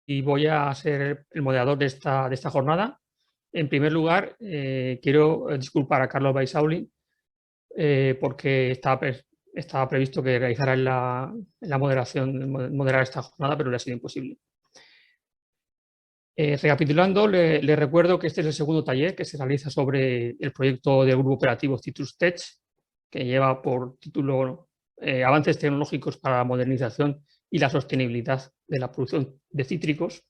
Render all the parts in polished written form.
y voy a ser el moderador de esta jornada. En primer lugar, quiero disculpar a Carlos Baisauli porque estaba previsto que realizara la moderación, moderar esta jornada, pero le ha sido imposible. Recapitulando, le recuerdo que este es el segundo taller que se realiza sobre el proyecto del Grupo Operativo CitrusTech, que lleva por título Avances tecnológicos para la modernización y la sostenibilidad de la producción de cítricos.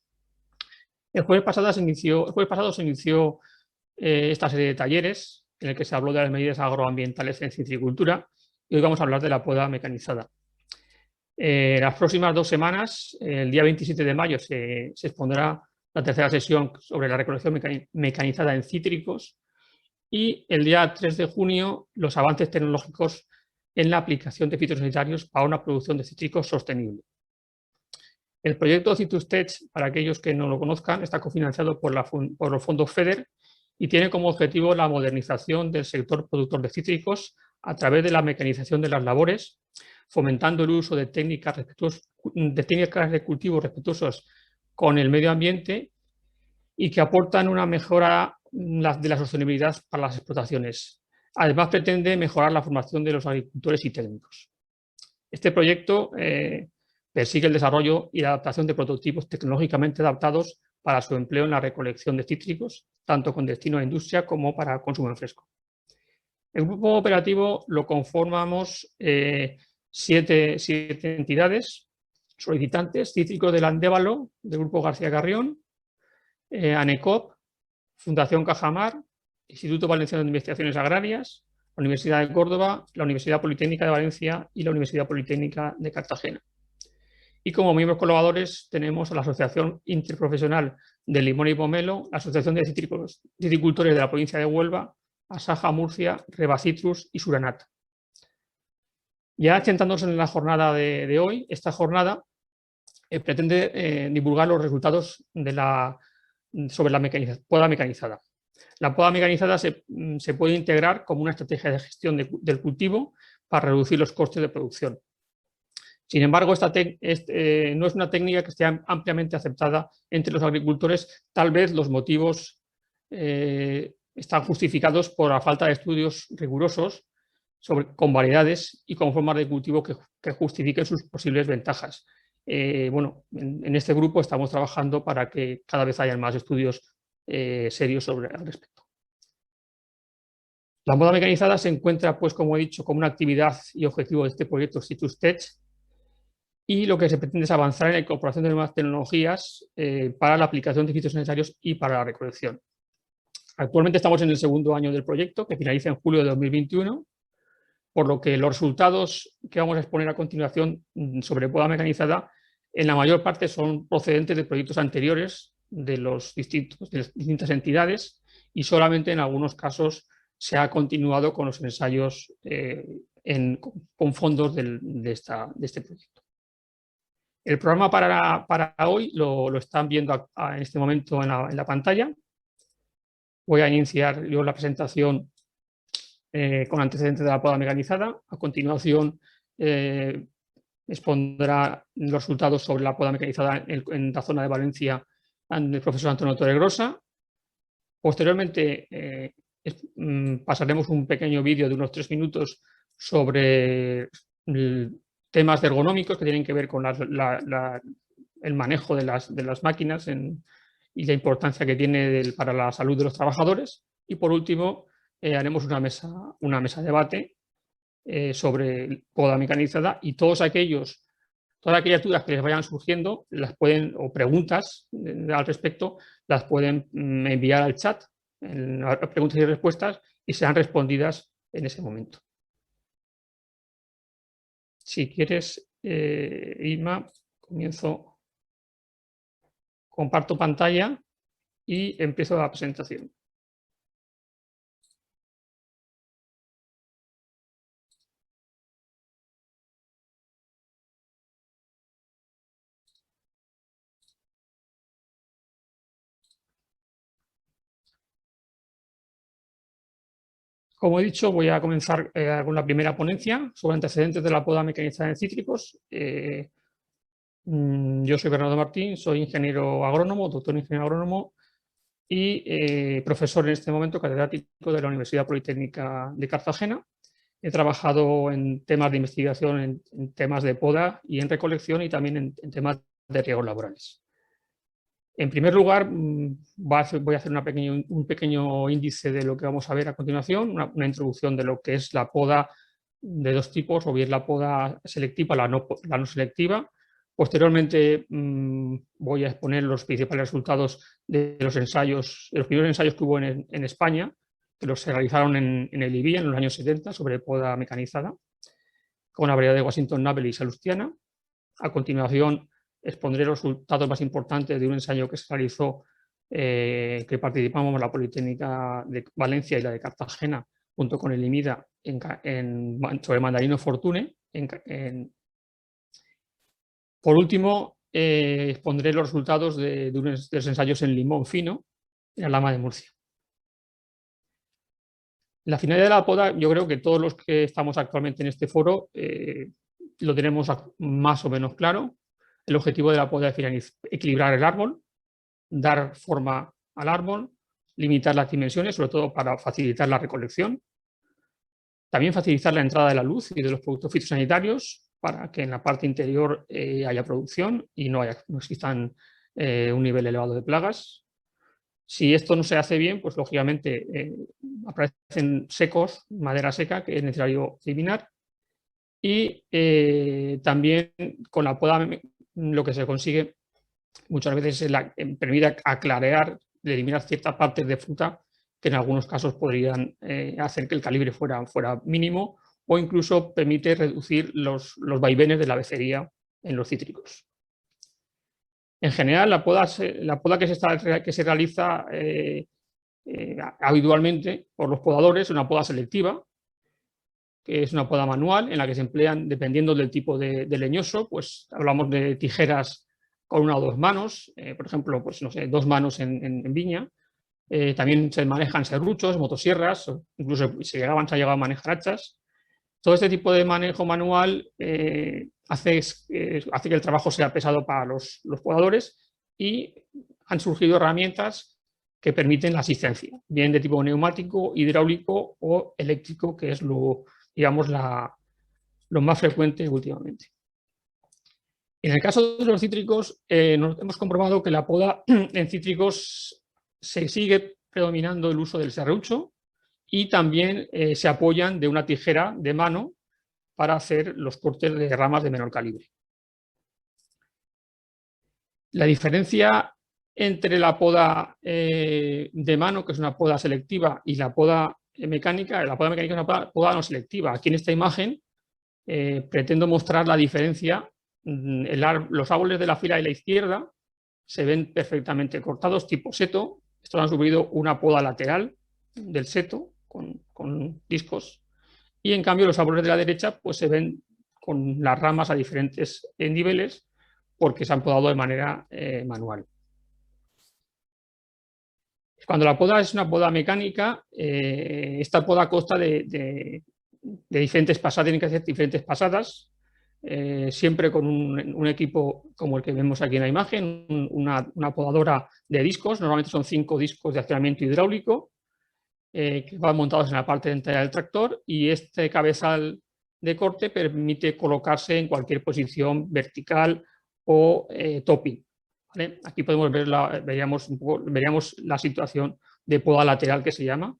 El jueves pasado se inició esta serie de talleres en el que se habló de las medidas agroambientales en citricultura y hoy vamos a hablar de la poda mecanizada. Las próximas 2 semanas, el día 27 de mayo, se expondrá la tercera sesión sobre la recolección mecanizada en cítricos y el día 3 de junio los avances tecnológicos en la aplicación de fitosanitarios para una producción de cítricos sostenible. El proyecto CitrusTech, para aquellos que no lo conozcan, está cofinanciado por los fondos FEDER y tiene como objetivo la modernización del sector productor de cítricos a través de la mecanización de las labores, fomentando el uso de técnicas de cultivo respetuosas con el medio ambiente y que aportan una mejora de la sostenibilidad para las explotaciones. Además, pretende mejorar la formación de los agricultores y técnicos. Este proyecto persigue el desarrollo y la adaptación de prototipos tecnológicamente adaptados para su empleo en la recolección de cítricos, tanto con destino a industria como para consumo en fresco. El grupo operativo lo conformamos 7 entidades solicitantes: Cítricos del Andévalo, del Grupo García Carrión, ANECOP, Fundación Cajamar, Instituto Valenciano de Investigaciones Agrarias, la Universidad de Córdoba, la Universidad Politécnica de Valencia y la Universidad Politécnica de Cartagena. Y como miembros colaboradores tenemos a la Asociación Interprofesional de Limón y Pomelo, la Asociación de Citricultores de la provincia de Huelva, Asaja Murcia, Rebacitrus y Suranat. Ya centrándonos en la jornada de hoy, esta jornada pretende divulgar los resultados sobre la poda mecanizada. La poda mecanizada se puede integrar como una estrategia de gestión del cultivo para reducir los costes de producción. Sin embargo, esta no es una técnica que esté ampliamente aceptada entre los agricultores. Tal vez los motivos están justificados por la falta de estudios rigurosos con variedades y con formas de cultivo que justifiquen sus posibles ventajas. Bueno, en este grupo estamos trabajando para que cada vez haya más estudios serios al respecto. La poda mecanizada se encuentra, pues, como he dicho, como una actividad y objetivo de este proyecto CitrusTech, y lo que se pretende es avanzar en la incorporación de nuevas tecnologías para la aplicación de fitosanitarios y para la recolección. Actualmente estamos en el segundo año del proyecto, que finaliza en julio de 2021, por lo que los resultados que vamos a exponer a continuación sobre poda mecanizada en la mayor parte son procedentes de proyectos anteriores de las distintas entidades, y solamente en algunos casos se ha continuado con los ensayos con fondos de este proyecto. El programa para hoy lo están viendo en este momento en la pantalla. Voy a iniciar yo la presentación con antecedentes de la poda mecanizada. A continuación expondrá los resultados sobre la poda mecanizada en la zona de Valencia el profesor Antonio Torregrosa. Posteriormente pasaremos un pequeño vídeo de unos 3 minutos sobre temas ergonómicos que tienen que ver con el manejo de las máquinas y la importancia que tiene para la salud de los trabajadores. Y por último haremos una mesa de debate sobre poda mecanizada, y todas aquellas dudas que les vayan surgiendo o preguntas al respecto las pueden enviar al chat, en las preguntas y respuestas, y serán respondidas en ese momento. Si quieres, Irma, comparto pantalla y empiezo la presentación. Como he dicho, voy a comenzar con la primera ponencia sobre antecedentes de la poda mecanizada en cítricos. Yo soy Bernardo Martín, soy ingeniero agrónomo, doctor en ingeniero agrónomo y profesor en este momento catedrático de la Universidad Politécnica de Cartagena. He trabajado en temas de investigación, en temas de poda y en recolección y también en temas de riesgos laborales. En primer lugar, voy a hacer un pequeño índice de lo que vamos a ver a continuación, una introducción de lo que es la poda de dos tipos, o bien la poda selectiva, la no selectiva. Posteriormente voy a exponer los principales resultados de los ensayos, de los primeros ensayos que hubo en España, que se realizaron en el IBI en los años 70 sobre poda mecanizada, con la variedad de Washington Navel y Salustiana. A continuación expondré los resultados más importantes de un ensayo que se realizó, que participamos la Politécnica de Valencia y la de Cartagena, junto con el IMIDA, sobre Mandarino Fortune. Por último, expondré los resultados de los ensayos en limón fino, en Alhama de Murcia. La finalidad de la poda, yo creo que todos los que estamos actualmente en este foro lo tenemos más o menos claro. El objetivo de la poda es equilibrar el árbol, dar forma al árbol, limitar las dimensiones, sobre todo para facilitar la recolección. También facilitar la entrada de la luz y de los productos fitosanitarios para que en la parte interior haya producción y no existan un nivel elevado de plagas. Si esto no se hace bien, pues lógicamente aparecen secos, madera seca, que es necesario eliminar. Y también con la poda lo que se consigue muchas veces es permite aclarear, eliminar ciertas partes de fruta que en algunos casos podrían hacer que el calibre fuera mínimo, o incluso permite reducir los vaivenes de la becería en los cítricos. En general, la poda que se realiza habitualmente por los podadores es una poda selectiva, que es una poda manual en la que se emplean, dependiendo del tipo de leñoso, pues hablamos de tijeras con una o dos manos, por ejemplo, pues no sé, 2 manos en viña. También se manejan serruchos, motosierras, incluso se llegaba a manejar hachas. Todo este tipo de manejo manual hace que el trabajo sea pesado para los podadores, y han surgido herramientas que permiten la asistencia, bien de tipo neumático, hidráulico o eléctrico, que es lo más frecuente últimamente. En el caso de los cítricos, hemos comprobado que la poda en cítricos se sigue predominando el uso del serrucho, y también se apoyan de una tijera de mano para hacer los cortes de ramas de menor calibre. La diferencia entre la poda de mano, que es una poda selectiva, y la poda mecánica es una poda no selectiva. Aquí en esta imagen pretendo mostrar la diferencia. Los árboles de la fila de la izquierda se ven perfectamente cortados, tipo seto. Estos han sufrido una poda lateral del seto con discos, y en cambio los árboles de la derecha pues se ven con las ramas a diferentes niveles, porque se han podado de manera manual. Cuando la poda es una poda mecánica, esta poda consta de diferentes pasadas, tienen que hacer diferentes pasadas, siempre con un equipo como el que vemos aquí en la imagen, una podadora de discos. Normalmente son 5 discos de accionamiento hidráulico, que van montados en la parte delantera del tractor, y este cabezal de corte permite colocarse en cualquier posición vertical o topping. ¿Vale? Aquí podemos ver veríamos la situación de poda lateral, que se llama.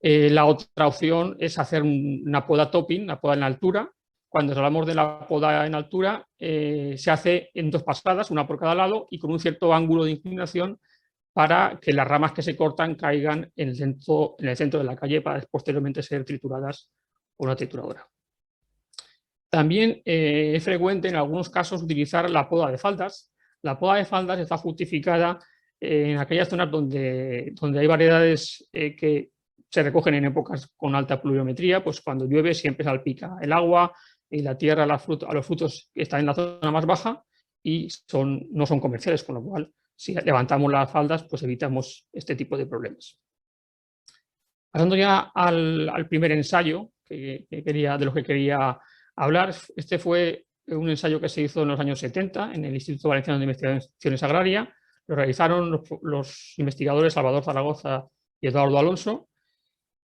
La otra opción es hacer una poda topping, una poda en altura. Cuando hablamos de la poda en altura, se hace en 2 pasadas, una por cada lado, y con un cierto ángulo de inclinación, para que las ramas que se cortan caigan en el centro de la calle, para posteriormente ser trituradas por una trituradora. También es frecuente en algunos casos utilizar la poda de faldas. La poda de faldas está justificada en aquellas zonas donde hay variedades que se recogen en épocas con alta pluviometría, pues cuando llueve siempre salpica el agua y la tierra a los frutos que están en la zona más baja y no son comerciales, con lo cual si levantamos las faldas, pues evitamos este tipo de problemas. Pasando ya al primer ensayo de lo que quería hablar, este fue un ensayo que se hizo en los años 70 en el Instituto Valenciano de Investigaciones Agrarias. Lo realizaron los investigadores Salvador Zaragoza y Eduardo Alonso,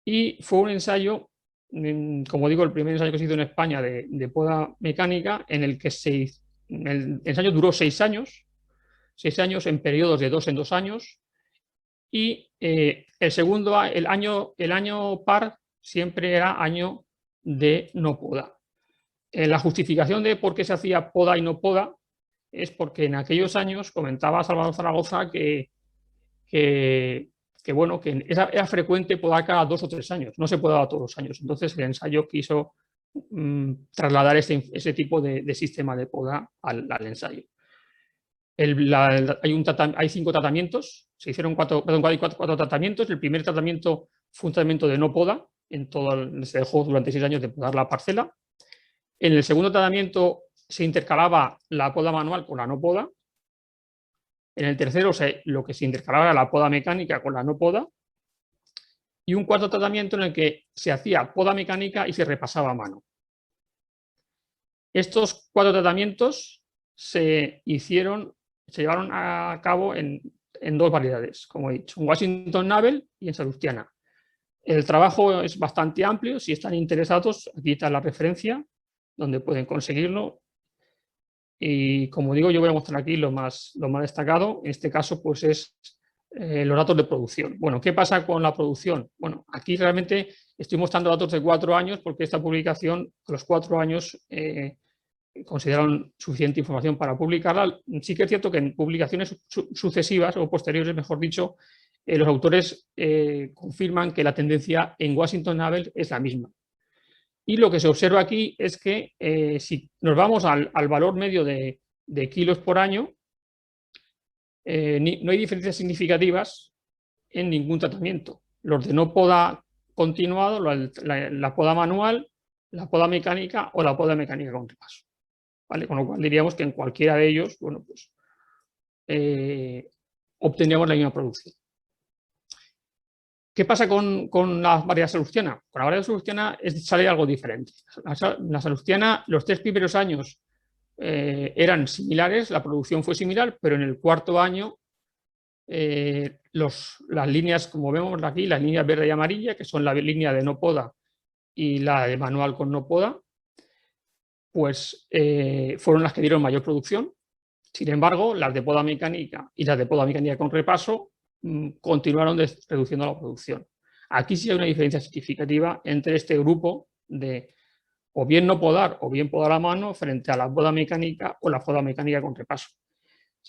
y fue un ensayo, como digo, el primer ensayo que se hizo en España de poda mecánica, en el que el ensayo duró 6 años en periodos de 2 en 2 años, y el año par siempre era año de no poda. La justificación de por qué se hacía poda y no poda es porque en aquellos años, comentaba Salvador Zaragoza, que era frecuente podar cada 2 o 3 años, no se podaba todos los años. Entonces el ensayo quiso trasladar ese tipo de sistema de poda al ensayo. Hay 5 tratamientos, se hicieron 4 tratamientos. El primer tratamiento fue un tratamiento de no poda, se dejó durante 6 años de podar la parcela. En el segundo tratamiento se intercalaba la poda manual con la no poda. En el tercero lo que se intercalaba era la poda mecánica con la no poda. Y un cuarto tratamiento en el que se hacía poda mecánica y se repasaba a mano. Estos 4 tratamientos se llevaron a cabo en 2 variedades, como he dicho, en Washington Navel y en Salustiana. El trabajo es bastante amplio. Si están interesados, aquí está la referencia donde pueden conseguirlo. Y como digo, yo voy a mostrar aquí lo más destacado. En este caso, pues es los datos de producción. Bueno, ¿qué pasa con la producción? Bueno, aquí realmente estoy mostrando datos de 4 años porque esta publicación, a los 4 años, consideraron suficiente información para publicarla. Sí que es cierto que en publicaciones sucesivas o posteriores, mejor dicho, los autores confirman que la tendencia en Washington Navel es la misma. Y lo que se observa aquí es que si nos vamos al valor medio de kilos por año, no hay diferencias significativas en ningún tratamiento. Los de no poda continuado, la poda manual, la poda mecánica o la poda mecánica con repaso. ¿Vale? Con lo cual diríamos que en cualquiera de ellos, bueno, pues obtendríamos la misma producción. ¿Qué pasa con la variedad salustiana? Con la variedad salustiana sale algo diferente. La salustiana, los 3 primeros años eran similares, la producción fue similar, pero en el 4.º año las líneas, como vemos aquí, las líneas verde y amarilla, que son la línea de no poda y la de manual con no poda, pues fueron las que dieron mayor producción. Sin embargo, las de poda mecánica y las de poda mecánica con repaso continuaron reduciendo la producción. Aquí sí hay una diferencia significativa entre este grupo de o bien no podar o bien podar a mano frente a la poda mecánica o la poda mecánica con repaso.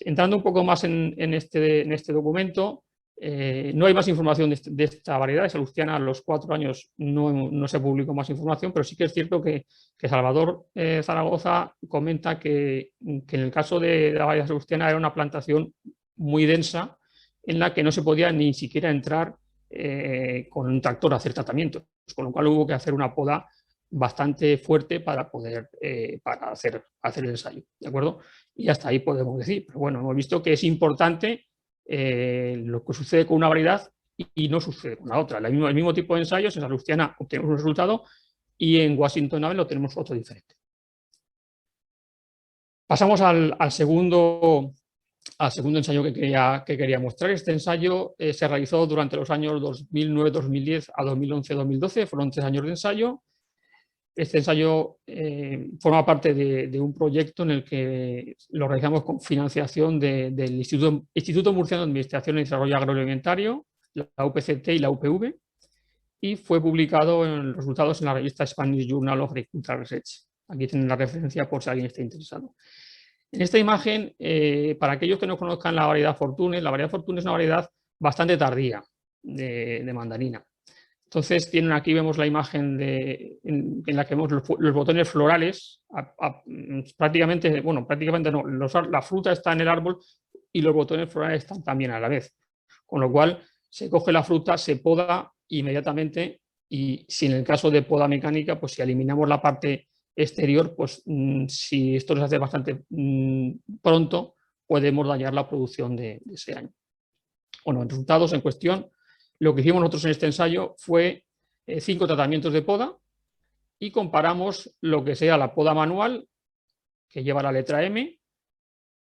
Entrando un poco más en este documento, no hay más información de esta variedad. De salustiana a los 4 años no se publicó más información, pero sí que es cierto que Salvador Zaragoza comenta que en el caso de la variedad salustiana era una plantación muy densa en la que no se podía ni siquiera entrar con un tractor a hacer tratamientos, con lo cual hubo que hacer una poda bastante fuerte para poder para hacer el ensayo, ¿de acuerdo? Y hasta ahí podemos decir, pero bueno, hemos visto que es importante lo que sucede con una variedad y no sucede con la otra. El mismo tipo de ensayos, en salustiana obtenemos un resultado y en Washington Navel lo tenemos otro diferente. Pasamos al segundo ensayo que quería mostrar. Este ensayo se realizó durante los años 2009-2010 a 2011-2012, fueron 3 años de ensayo. Este ensayo forma parte de un proyecto en el que lo realizamos con financiación del Instituto Murciano de Administración y Desarrollo Agroalimentario, la UPCT y la UPV, y fue publicado en los resultados en la revista Spanish Journal of Agricultural Research. Aquí tienen la referencia por si alguien está interesado. En esta imagen, para aquellos que no conozcan la variedad Fortune es una variedad bastante tardía de mandarina. Entonces, aquí vemos la imagen en la que vemos los botones florales, prácticamente no, la fruta está en el árbol y los botones florales están también a la vez. Con lo cual, se coge la fruta, se poda inmediatamente y si en el caso de poda mecánica, pues si eliminamos la parte exterior, pues si esto se hace bastante pronto, podemos dañar la producción de ese año. Bueno, en resultados en cuestión, lo que hicimos nosotros en este ensayo fue 5 tratamientos de poda y comparamos lo que sea la poda manual que lleva la letra M,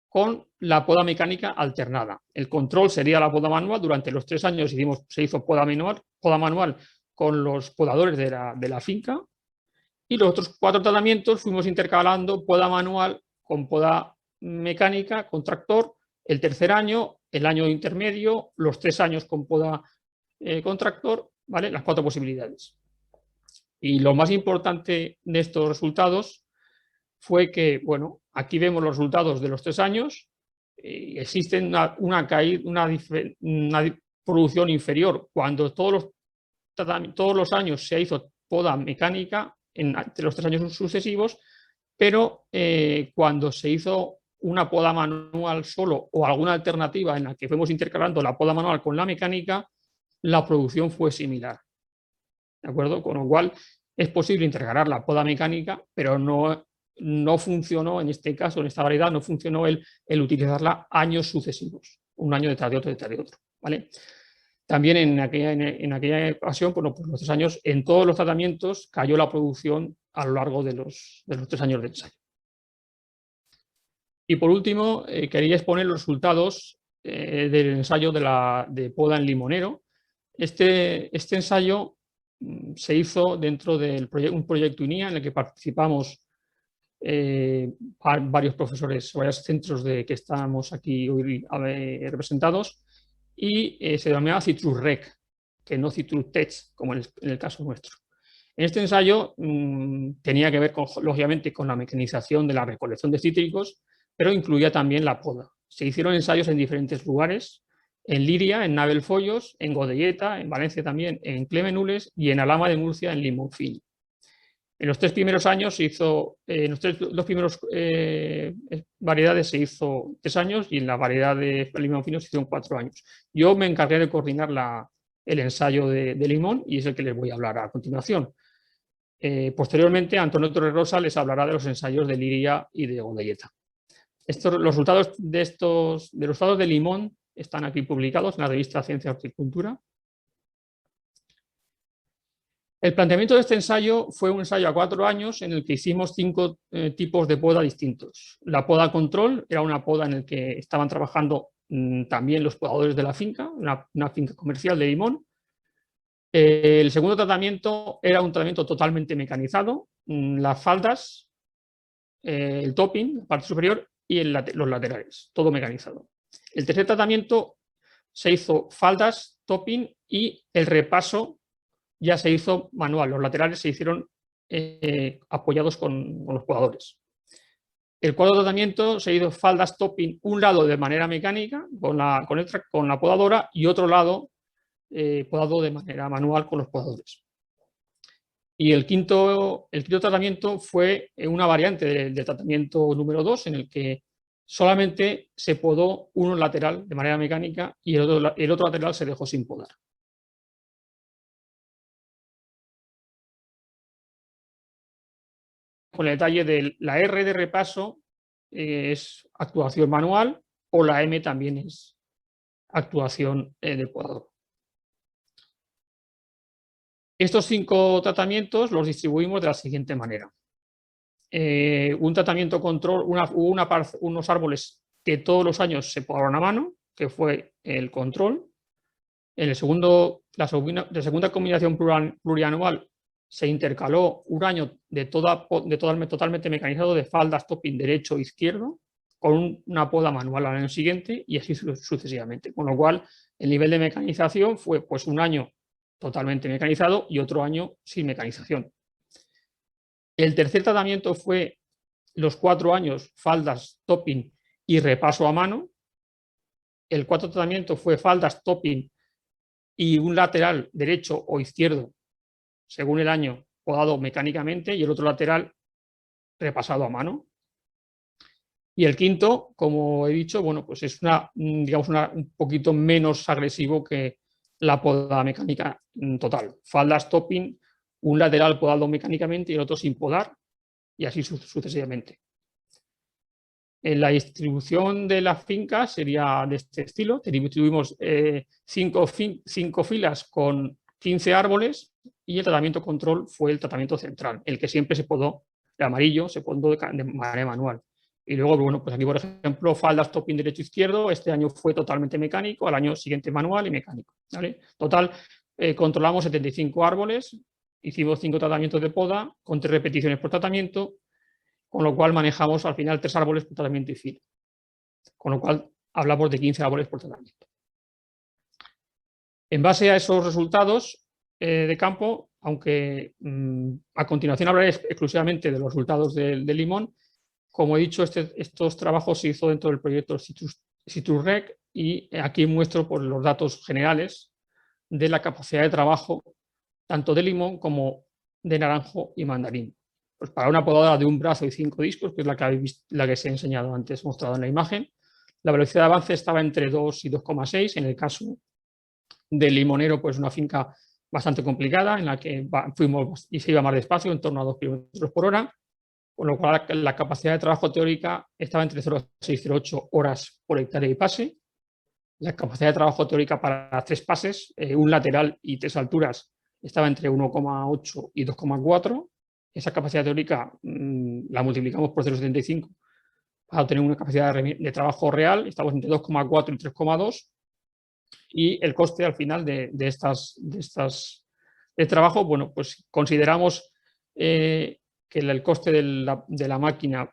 con la poda mecánica alternada. El control sería la poda manual. Durante los 3 años se hizo poda manual con los podadores de la finca, y los otros 4 tratamientos fuimos intercalando poda manual con poda mecánica, con tractor, el tercer año, el año intermedio, los 3 años con poda con tractor, ¿vale? Las 4 posibilidades. Y lo más importante de estos resultados fue que, bueno, aquí vemos los resultados de los 3 años, existe una producción inferior cuando todos los años se hizo poda mecánica entre los 3 años sucesivos, pero cuando se hizo una poda manual solo o alguna alternativa en la que fuimos intercalando la poda manual con la mecánica, la producción fue similar. ¿De acuerdo? Con lo cual es posible intercalar la poda mecánica, pero no funcionó en este caso, en esta variedad, no funcionó el utilizarla años sucesivos, un año detrás de otro, detrás de otro, ¿vale? También en aquella ocasión, bueno, pues los 3 años, en todos los tratamientos cayó la producción a lo largo de los 3 años de ensayo. Y por último, quería exponer los resultados del ensayo de poda en limonero. Este ensayo se hizo dentro de un proyecto INIA en el que participamos varios profesores, varios centros que estamos aquí hoy representados, y se denominaba CitrusRec, que no CitrusTech, como en el caso nuestro. En este ensayo tenía que ver, lógicamente, con la mecanización de la recolección de cítricos, pero incluía también la poda. Se hicieron ensayos en diferentes lugares, en Liria, en Navelfollos, en Godelleta, en Valencia también, en Clemenules y en Alhama de Murcia, en Limonfil. En los 3 primeros años se hizo, en los 2 primeros variedades se hizo 3 años y en la variedad de limón fino se hicieron 4 años. Yo me encargué de coordinar el ensayo de limón y es el que les voy a hablar a continuación. Posteriormente, Antonio Torres Rosa les hablará de los ensayos de Liria y de Godelleta. Los resultados de los estados de limón están aquí publicados en la revista Ciencia y Horticultura. El planteamiento de este ensayo fue un ensayo a 4 años en el que hicimos 5 tipos de poda distintos. La poda control era una poda en la que estaban trabajando también los podadores de la finca, una finca comercial de limón. El segundo tratamiento era un tratamiento totalmente mecanizado, las faldas, el topping, la parte superior y los laterales, todo mecanizado. El tercer tratamiento se hizo faldas, topping y el repaso ya se hizo manual, los laterales se hicieron apoyados con los podadores. El cuarto tratamiento se hizo faldas topping, un lado de manera mecánica con la podadora y otro lado podado de manera manual con los podadores. Y el quinto tratamiento fue una variante del tratamiento número 2 en el que solamente se podó uno lateral de manera mecánica y el otro lateral se dejó sin podar. Con el detalle de la R de repaso es actuación manual o la M también es actuación del podador. Estos 5 tratamientos los distribuimos de la siguiente manera. Un tratamiento control, unos árboles que todos los años se podaron a mano, que fue el control. En la segunda combinación plurianual se intercaló un año totalmente mecanizado de faldas topping derecho e izquierdo, con una poda manual al año siguiente y así sucesivamente. Con lo cual, el nivel de mecanización fue pues un año totalmente mecanizado y otro año sin mecanización. El tercer tratamiento fue los 4 años faldas, topping y repaso a mano. El cuarto tratamiento fue faldas, topping y un lateral derecho o izquierdo, según el año, podado mecánicamente y el otro lateral repasado a mano. Y el quinto, como he dicho, bueno, pues es digamos un poquito menos agresivo que la poda mecánica total. Faldas, topping, un lateral podado mecánicamente y el otro sin podar, y así sucesivamente. En la distribución de la finca sería de este estilo. Tuvimos 5 filas con 15 árboles y el tratamiento control fue el tratamiento central, el que siempre se podó, el amarillo se podó de manera manual. Y luego, bueno, pues aquí, por ejemplo, faldas topping derecho-izquierdo, este año fue totalmente mecánico, al año siguiente manual y mecánico, ¿vale? Total, controlamos 75 árboles, hicimos 5 tratamientos de poda con 3 repeticiones por tratamiento, con lo cual manejamos al final 3 árboles por tratamiento y filo. Con lo cual hablamos de 15 árboles por tratamiento. En base a esos resultados de campo, aunque a continuación hablaré exclusivamente de los resultados del limón, como he dicho, estos trabajos se hizo dentro del proyecto CitrusRec y aquí muestro pues, los datos generales de la capacidad de trabajo tanto de limón como de naranjo y mandarín. Pues para una podadora de un brazo y 5 discos, que es la que se ha enseñado antes, mostrado en la imagen, la velocidad de avance estaba entre 2 y 2,6. En el caso del limonero, pues una finca bastante complicada en la que fuimos y se iba más despacio, en torno a 2 kilómetros por hora, con lo cual la capacidad de trabajo teórica estaba entre 0,6 y 0,8 horas por hectárea y pase. La capacidad de trabajo teórica para 3 pases, un lateral y 3 alturas, estaba entre 1,8 y 2,4. Esa capacidad teórica la multiplicamos por 0,75 para obtener una capacidad de trabajo real, estamos entre 2,4 y 3,2. Y el coste al final de trabajo, bueno, pues consideramos que el coste de la máquina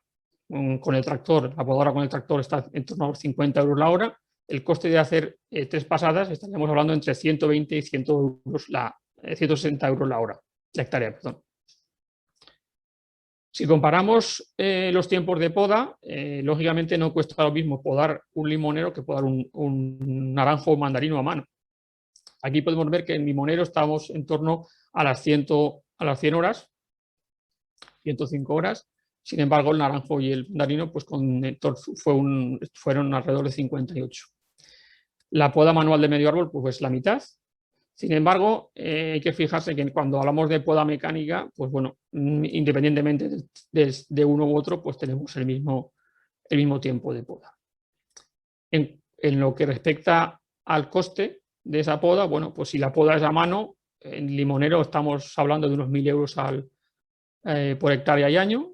con el tractor, la podadora con el tractor está en torno a los 50 euros la hora. El coste de hacer 3 pasadas estaríamos hablando entre 120 y 160 euros la hora, la hectárea, perdón. Si comparamos los tiempos de poda, lógicamente no cuesta lo mismo podar un limonero que podar un naranjo o mandarino a mano. Aquí podemos ver que en limonero estamos en torno a las 100 horas, 105 horas. Sin embargo, el naranjo y el mandarino pues fueron alrededor de 58. La poda manual de medio árbol pues la mitad. Sin embargo, hay que fijarse que cuando hablamos de poda mecánica, pues bueno, independientemente de uno u otro, pues tenemos el mismo tiempo de poda. En lo que respecta al coste de esa poda, bueno, pues si la poda es a mano, en limonero estamos hablando de unos 1.000 euros por hectárea y año,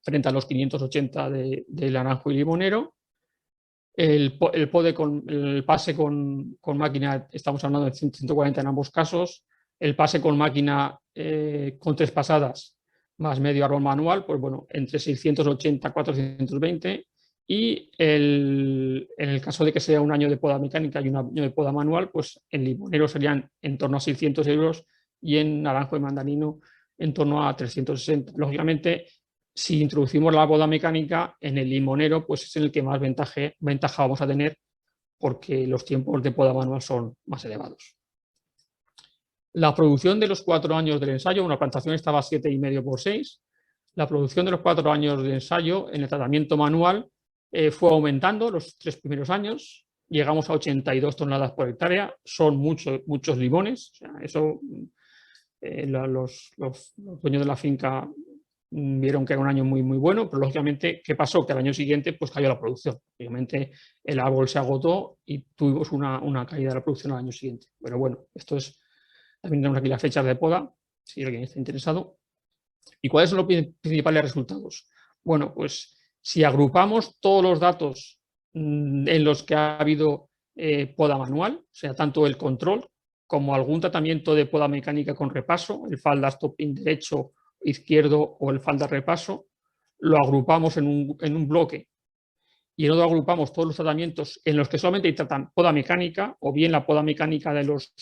frente a los 580 de naranjo y limonero. El pase con máquina, estamos hablando de 140 en ambos casos. El pase con máquina con 3 pasadas más medio árbol manual, pues bueno, entre 680 y 420. Y en el caso de que sea un año de poda mecánica y un año de poda manual, pues en limonero serían en torno a 600 euros y en naranjo y mandarino en torno a 360. Lógicamente, si introducimos la poda mecánica en el limonero, pues es en el que más ventaja vamos a tener porque los tiempos de poda manual son más elevados. La producción de los 4 años del ensayo, una plantación estaba a 7,5 por 6. La producción de los 4 años de ensayo en el tratamiento manual fue aumentando los 3 primeros años. Llegamos a 82 toneladas por hectárea. Son muchos limones. O sea, eso los dueños de la finca vieron que era un año muy, muy bueno, pero lógicamente, ¿qué pasó? Que al año siguiente pues cayó la producción. Obviamente el árbol se agotó y tuvimos una caída de la producción al año siguiente. Pero bueno, esto es, también tenemos aquí las fechas de poda, si alguien está interesado. ¿Y cuáles son los principales resultados? Bueno, pues si agrupamos todos los datos en los que ha habido poda manual, o sea, tanto el control como algún tratamiento de poda mecánica con repaso, el faldas topping derecho, izquierdo o el falda repaso, lo agrupamos en un bloque y luego agrupamos todos los tratamientos en los que solamente hay poda mecánica o bien la poda mecánica de los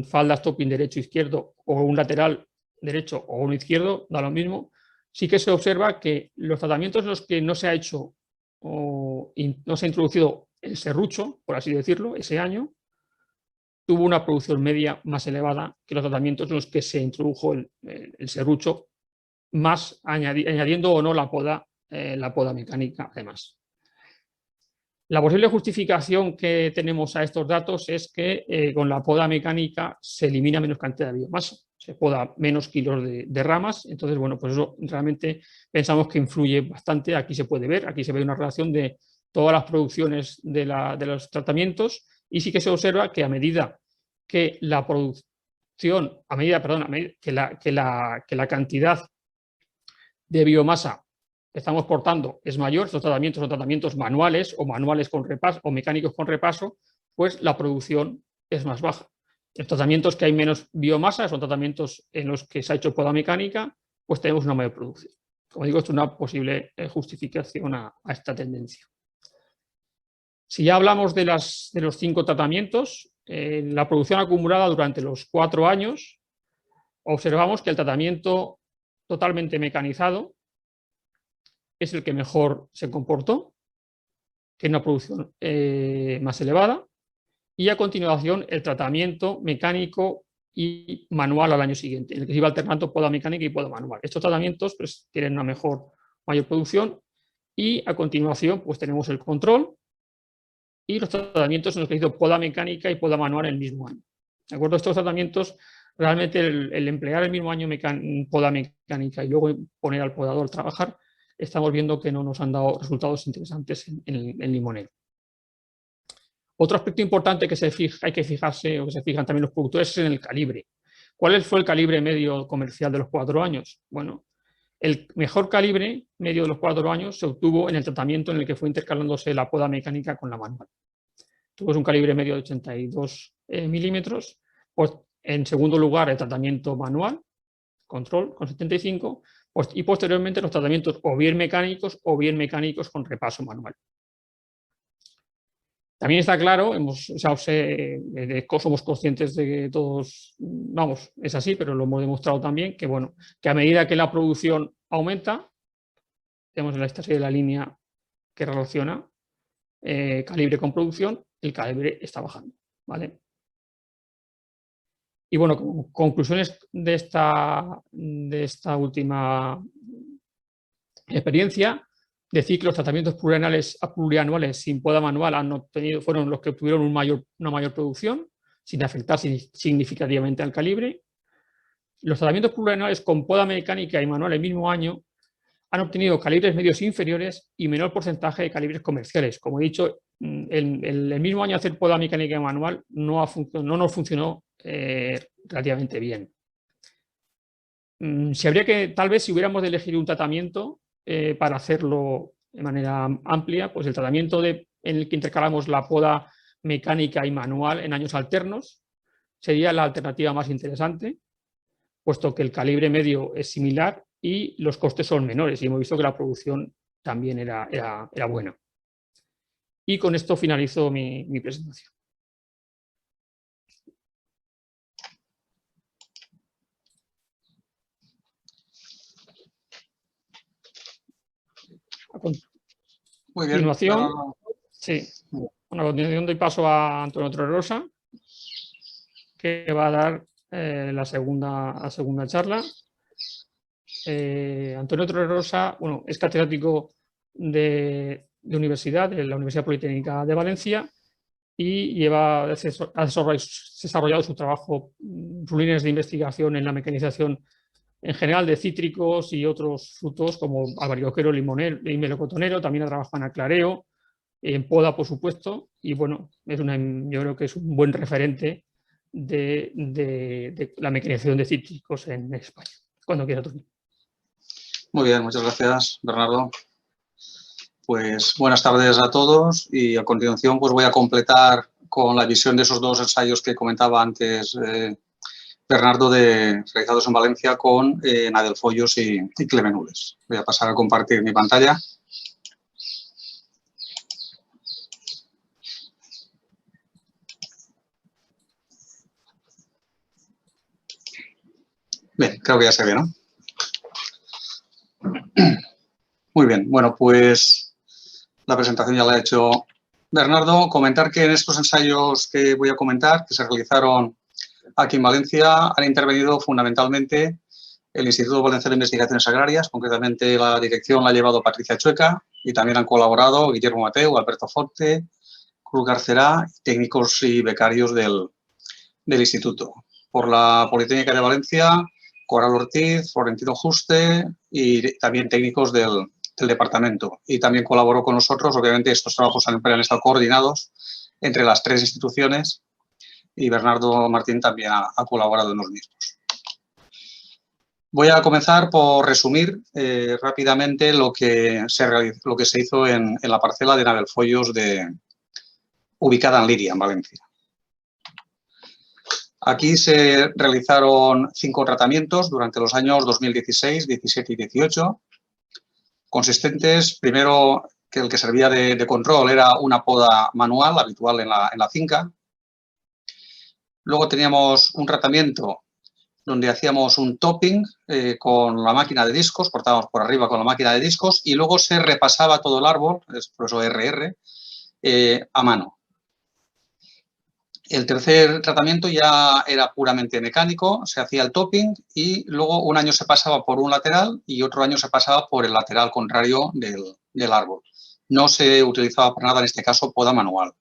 faldas topping derecho izquierdo o un lateral derecho o un izquierdo, da lo mismo. Sí que se observa que los tratamientos en los que no se ha hecho o no se ha introducido el serrucho, por así decirlo, ese año, tuvo una producción media más elevada que los tratamientos en los que se introdujo el serrucho, más añadiendo o no la poda mecánica además. La posible justificación que tenemos a estos datos es que con la poda mecánica se elimina menos cantidad de biomasa, se poda menos kilos de ramas, entonces bueno, pues eso realmente pensamos que influye bastante. Aquí se puede ver, aquí se ve una relación de todas las producciones de los tratamientos y sí que se observa que a medida que la producción, que la cantidad de biomasa estamos portando es mayor, estos tratamientos son tratamientos manuales o manuales con repaso o mecánicos con repaso, pues la producción es más baja. En tratamientos que hay menos biomasa, son tratamientos en los que se ha hecho poda mecánica, pues tenemos una mayor producción. Como digo, esto es una posible justificación a esta tendencia. Si ya hablamos de los 5 tratamientos, la producción acumulada durante los 4 años, observamos que el tratamiento totalmente mecanizado es el que mejor se comportó, tiene una producción más elevada, y a continuación el tratamiento mecánico y manual al año siguiente, en el que se iba alternando poda mecánica y poda manual. Estos tratamientos pues, tienen una mayor producción y a continuación pues, tenemos el control y los tratamientos en los que hizo poda mecánica y poda manual en el mismo año. ¿De acuerdo? Estos tratamientos, realmente el emplear el mismo año poda mecánica y luego poner al podador a trabajar, estamos viendo que no nos han dado resultados interesantes en limonero. Otro aspecto importante que hay que fijarse, o que se fijan también los productores, es en el calibre. ¿Cuál fue el calibre medio comercial de los 4 años? Bueno, el mejor calibre medio de los 4 años se obtuvo en el tratamiento en el que fue intercalándose la poda mecánica con la manual. Tuvo un calibre medio de 82 milímetros. Pues, en segundo lugar, el tratamiento manual, control, con 75, pues, y posteriormente los tratamientos o bien mecánicos con repaso manual. También está claro, somos conscientes de que todos, vamos, es así, pero lo hemos demostrado también, que, bueno, que a medida que la producción aumenta, tenemos en esta serie la línea que relaciona calibre con producción, el calibre está bajando, ¿vale? Y bueno, como conclusiones de esta última experiencia, decir que los tratamientos plurianuales sin poda manual fueron los que obtuvieron una mayor producción, sin afectar significativamente al calibre. Los tratamientos plurianuales con poda mecánica y manual el mismo año han obtenido calibres medios inferiores y menor porcentaje de calibres comerciales. Como he dicho, el mismo año hacer poda mecánica y manual no nos funcionó relativamente bien. Tal vez si hubiéramos de elegir un tratamiento para hacerlo de manera amplia, pues el tratamiento en el que intercalamos la poda mecánica y manual en años alternos sería la alternativa más interesante, puesto que el calibre medio es similar y los costes son menores, y hemos visto que la producción también era buena. Y con esto finalizo mi presentación. Muy bien. A continuación doy paso a Antonio Torregrosa, que va a dar la segunda charla. Antonio Torregrosa, bueno, es catedrático de universidad, de la Universidad Politécnica de Valencia, y ha desarrollado su trabajo, sus líneas de investigación en la mecanización en general de cítricos y otros frutos como albaricoquero, limonero y melocotonero. También ha trabajado en aclareo, en poda, por supuesto, y bueno, yo creo que es un buen referente de la mecanización de cítricos en España. Cuando quiera, Tony. Muy bien, muchas gracias, Bernardo. Pues buenas tardes a todos, y a continuación pues voy a completar con la visión de esos 2 ensayos que comentaba antes Bernardo, realizados en Valencia con Nadelfollos y Clemenules. Voy a pasar a compartir mi pantalla. Bien, creo que ya se ve, ¿no? Muy bien, bueno, pues la presentación ya la ha hecho Bernardo. Comentar que en estos ensayos que voy a comentar, que se realizaron aquí en Valencia, han intervenido fundamentalmente el Instituto Valenciano de Investigaciones Agrarias, concretamente la dirección la ha llevado Patricia Chueca, y también han colaborado Guillermo Mateu, Alberto Forte, Cruz Garcerá, técnicos y becarios del instituto. Por la Politécnica de Valencia, Coral Ortiz, Florentino Juste y también técnicos del departamento. Y también colaboró con nosotros. Obviamente estos trabajos han estado coordinados entre las 3 instituciones, y Bernardo Martín también ha colaborado en los mismos. Voy a comenzar por resumir rápidamente lo que se hizo en la parcela de Navelfollos ubicada en Liria, en Valencia. Aquí se realizaron 5 tratamientos durante los años 2016, 17 y 18, consistentes, primero, que el que servía de control era una poda manual habitual en la finca. Luego teníamos un tratamiento donde hacíamos un topping con la máquina de discos, cortábamos por arriba con la máquina de discos y luego se repasaba todo el árbol, es por eso RR, a mano. El tercer tratamiento ya era puramente mecánico, se hacía el topping y luego un año se pasaba por un lateral y otro año se pasaba por el lateral contrario del árbol. No se utilizaba para nada, en este caso, poda manual.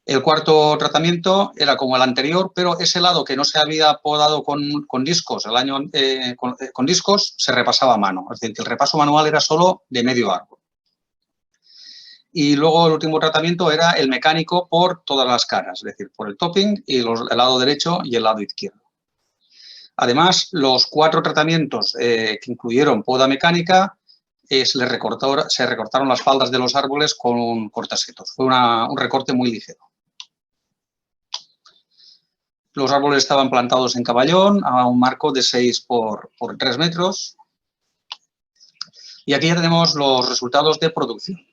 El cuarto tratamiento era como el anterior, pero ese lado que no se había podado con discos, con discos, se repasaba a mano. Es decir, que el repaso manual era solo de medio árbol. Y luego el último tratamiento era el mecánico por todas las caras, es decir, por el topping y el lado derecho y el lado izquierdo. Además, los 4 tratamientos que incluyeron poda mecánica, se recortaron las faldas de los árboles con cortasetos. Fue un recorte muy ligero. Los árboles estaban plantados en caballón a un marco de 6 por 3 metros. Y aquí ya tenemos los resultados de producción.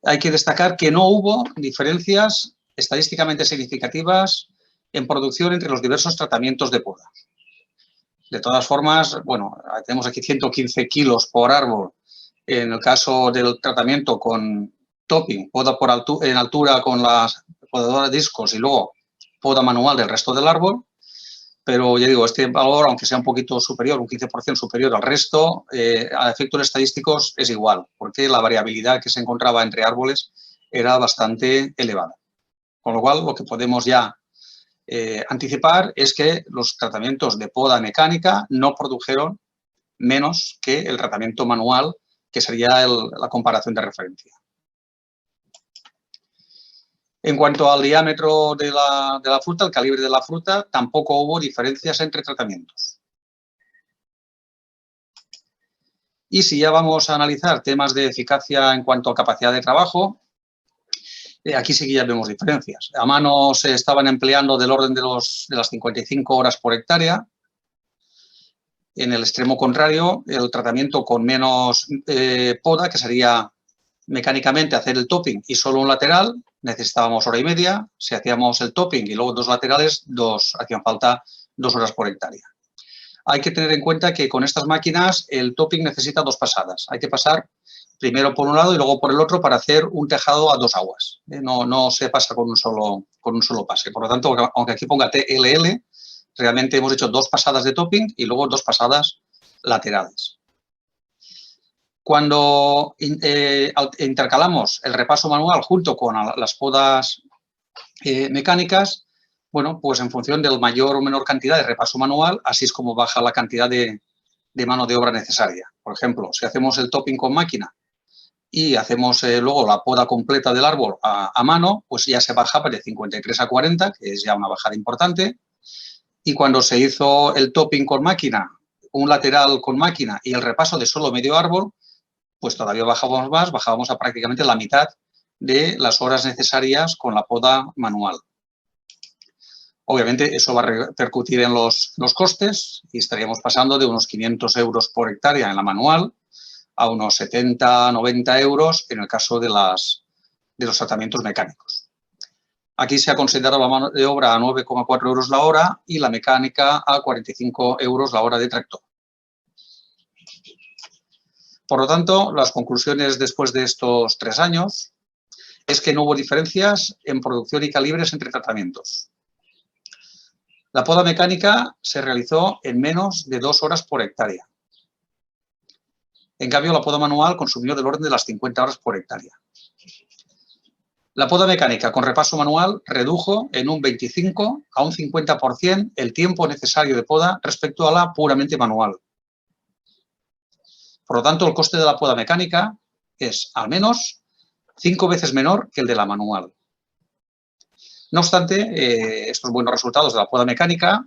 Hay que destacar que no hubo diferencias estadísticamente significativas en producción entre los diversos tratamientos de poda. De todas formas, bueno, tenemos aquí 115 kilos por árbol en el caso del tratamiento con topping, poda en altura con las podadoras de discos y luego poda manual del resto del árbol. Pero ya digo, este valor, aunque sea un poquito superior, un 15% superior al resto, a efectos estadísticos es igual, porque la variabilidad que se encontraba entre árboles era bastante elevada. Con lo cual, lo que podemos ya anticipar es que los tratamientos de poda mecánica no produjeron menos que el tratamiento manual, que sería la comparación de referencia. En cuanto al diámetro de la fruta, el calibre de la fruta, tampoco hubo diferencias entre tratamientos. Y si ya vamos a analizar temas de eficacia en cuanto a capacidad de trabajo, aquí sí que ya vemos diferencias. A mano se estaban empleando del orden de las 55 horas por hectárea. En el extremo contrario, el tratamiento con menos poda, que sería mecánicamente hacer el topping y solo un lateral, necesitábamos 1 hora y media. Si hacíamos el topping y luego 2 laterales, hacían falta 2 horas por hectárea. Hay que tener en cuenta que con estas máquinas el topping necesita 2 pasadas. Hay que pasar primero por un lado y luego por el otro para hacer un tejado a 2 aguas. No se pasa con un solo pase. Por lo tanto, aunque aquí ponga TLL, realmente hemos hecho 2 pasadas de topping y luego 2 pasadas laterales. Cuando intercalamos el repaso manual junto con las podas mecánicas, bueno, pues en función de mayor o menor cantidad de repaso manual, así es como baja la cantidad de mano de obra necesaria. Por ejemplo, si hacemos el topping con máquina y hacemos luego la poda completa del árbol a mano, pues ya se baja de 53 a 40, que es ya una bajada importante. Y cuando se hizo el topping con máquina, un lateral con máquina y el repaso de solo medio árbol, pues todavía bajábamos más, bajábamos a prácticamente la mitad de las horas necesarias con la poda manual. Obviamente eso va a repercutir en los costes y estaríamos pasando de unos 500 euros por hectárea en la manual a unos 70, 90 euros en el caso de los tratamientos mecánicos. Aquí se ha considerado la mano de obra a 9,4 euros la hora y la mecánica a 45 euros la hora de tractor. Por lo tanto, las conclusiones después de estos 3 años es que no hubo diferencias en producción y calibres entre tratamientos. La poda mecánica se realizó en menos de 2 horas por hectárea. En cambio, la poda manual consumió del orden de las 50 horas por hectárea. La poda mecánica con repaso manual redujo en un 25 a un 50% el tiempo necesario de poda respecto a la puramente manual. Por lo tanto, el coste de la poda mecánica es al menos 5 veces menor que el de la manual. No obstante, estos buenos resultados de la poda mecánica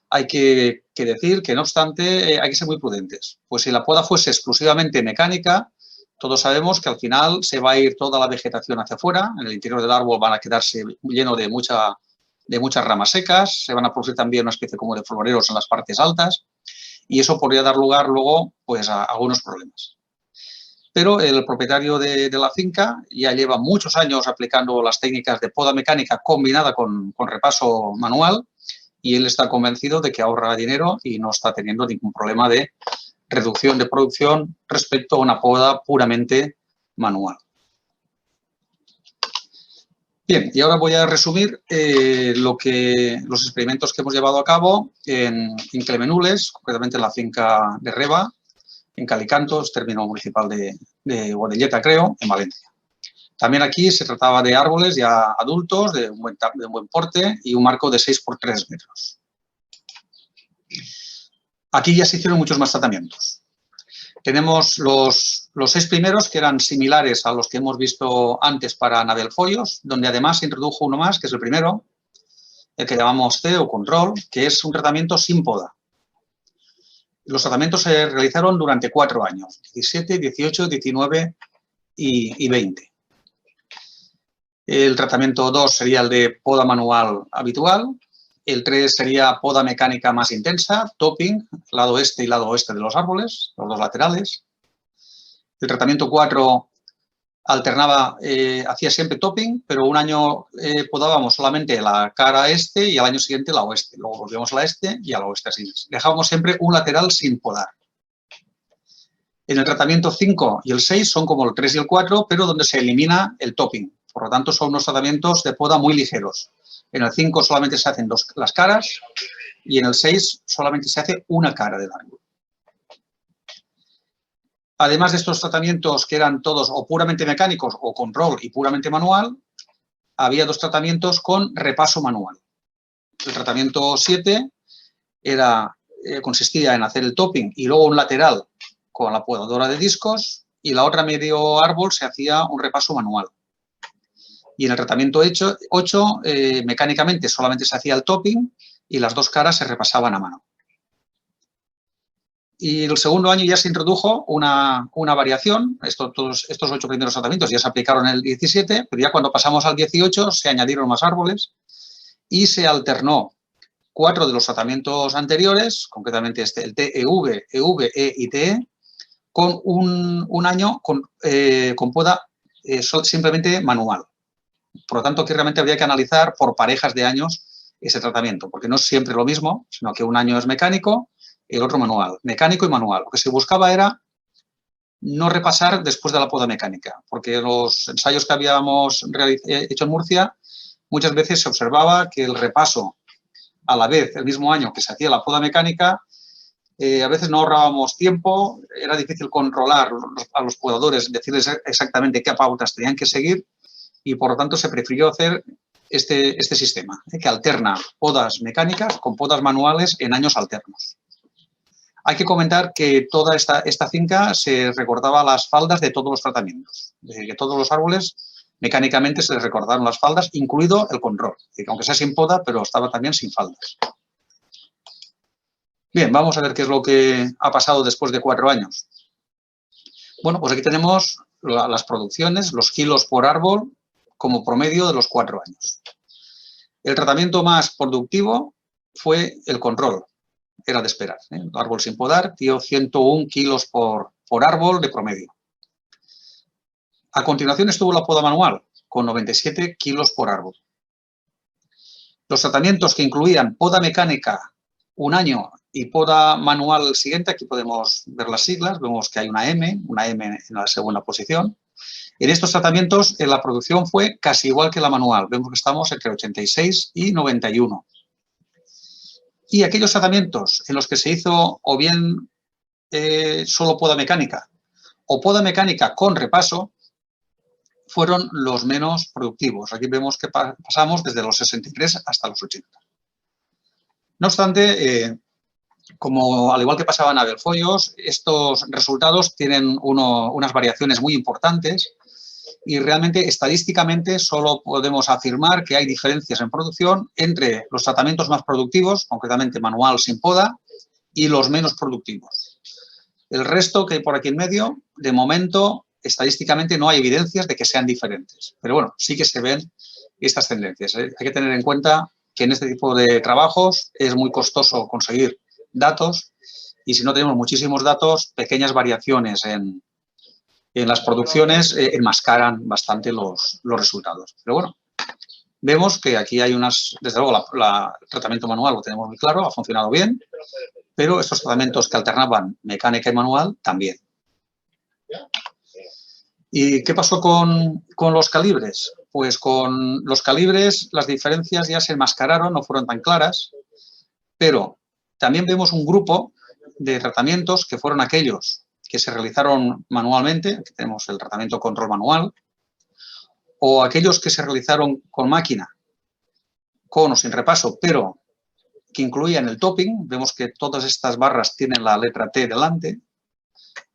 hay que que decir que, no obstante, hay que ser muy prudentes. Pues si la poda fuese exclusivamente mecánica, todos sabemos que al final se va a ir toda la vegetación hacia afuera, en el interior del árbol van a quedarse lleno de muchas ramas secas, se van a producir también una especie como de floreros en las partes altas y eso podría dar lugar luego pues, a algunos problemas. Pero el propietario de la finca ya lleva muchos años aplicando las técnicas de poda mecánica combinada con repaso manual y él está convencido de que ahorra dinero y no está teniendo ningún problema de reducción de producción respecto a una poda puramente manual. Bien, y ahora voy a resumir los experimentos que hemos llevado a cabo en Clemenules, concretamente en la finca de Reba, en Calicantos, término municipal de Godelleta, creo, en Valencia. También aquí se trataba de árboles ya adultos, de un buen porte y un marco de 6 por 3 metros. Aquí ya se hicieron muchos más tratamientos. Tenemos los 6 primeros que eran similares a los que hemos visto antes para navelfollos, donde además se introdujo uno más, que es el primero, el que llamamos C o control, que es un tratamiento sin poda. Los tratamientos se realizaron durante 4 años, 17, 18, 19 y 20. El tratamiento 2 sería el de poda manual habitual. El 3 sería poda mecánica más intensa, topping, lado este y lado oeste de los árboles, los dos laterales. El tratamiento 4 alternaba, hacía siempre topping, pero un año podábamos solamente la cara este y al año siguiente la oeste. Luego volvíamos a la este y a la oeste así. Dejábamos siempre un lateral sin podar. En el tratamiento 5 y el 6 son como el 3 y el 4, pero donde se elimina el topping. Por lo tanto, son unos tratamientos de poda muy ligeros. En el 5 solamente se hacen las caras y en el 6 solamente se hace una cara del árbol. Además de estos tratamientos que eran todos o puramente mecánicos o con rol y puramente manual, había 2 tratamientos con repaso manual. El tratamiento 7 consistía en hacer el topping y luego un lateral con la podadora de discos y la otra medio árbol se hacía un repaso manual. Y en el tratamiento 8 mecánicamente solamente se hacía el topping y las 2 caras se repasaban a mano. Y el segundo año ya se introdujo una variación. Todos estos 8 primeros tratamientos ya se aplicaron en el 17, pero ya cuando pasamos al 18 se añadieron más árboles y se alternó 4 de los tratamientos anteriores, concretamente el TEV, EV, E y TE, con un año con poda simplemente manual. Por lo tanto, aquí realmente habría que analizar por parejas de años ese tratamiento, porque no es siempre lo mismo, sino que un año es mecánico, el otro manual, mecánico y manual. Lo que se buscaba era no repasar después de la poda mecánica, porque los ensayos que habíamos hecho en Murcia, muchas veces se observaba que el repaso a la vez, el mismo año que se hacía la poda mecánica, a veces no ahorrábamos tiempo, era difícil controlar a los podadores, decirles exactamente qué pautas tenían que seguir y por lo tanto se prefirió hacer este sistema, que alterna podas mecánicas con podas manuales en años alternos. Hay que comentar que toda esta finca se recortaba las faldas de todos los tratamientos. Es decir, que todos los árboles mecánicamente se les recortaron las faldas, incluido el control. Es decir, aunque sea sin poda, pero estaba también sin faldas. Bien, vamos a ver qué es lo que ha pasado después de 4 años. Bueno, pues aquí tenemos las producciones, los kilos por árbol, como promedio de los 4 años. El tratamiento más productivo fue el control. Era de esperar. El árbol sin podar dio 101 kilos por árbol de promedio. A continuación estuvo la poda manual, con 97 kilos por árbol. Los tratamientos que incluían poda mecánica un año y poda manual siguiente, aquí podemos ver las siglas, vemos que hay una M en la segunda posición. En estos tratamientos la producción fue casi igual que la manual, vemos que estamos entre 86 y 91. Y aquellos tratamientos en los que se hizo o bien solo poda mecánica o poda mecánica con repaso fueron los menos productivos. Aquí vemos que pasamos desde los 63 hasta los 80. No obstante, como al igual que pasaba en navelfollos, estos resultados tienen unas variaciones muy importantes y realmente estadísticamente solo podemos afirmar que hay diferencias en producción entre los tratamientos más productivos, concretamente manual sin poda, y los menos productivos. El resto que hay por aquí en medio, de momento, estadísticamente no hay evidencias de que sean diferentes. Pero bueno, sí que se ven estas tendencias. Hay que tener en cuenta que en este tipo de trabajos es muy costoso conseguir datos y si no tenemos muchísimos datos, pequeñas variaciones en las producciones enmascaran bastante los resultados. Pero bueno, vemos que aquí hay unas, desde luego el tratamiento manual lo tenemos muy claro, ha funcionado bien, pero estos tratamientos que alternaban mecánica y manual también. ¿Y qué pasó con los calibres? Pues con los calibres las diferencias ya se enmascararon, no fueron tan claras, pero también vemos un grupo de tratamientos que fueron aquellos que se realizaron manualmente, aquí tenemos el tratamiento control manual, o aquellos que se realizaron con máquina, con o sin repaso, pero que incluían el topping. Vemos que todas estas barras tienen la letra T delante.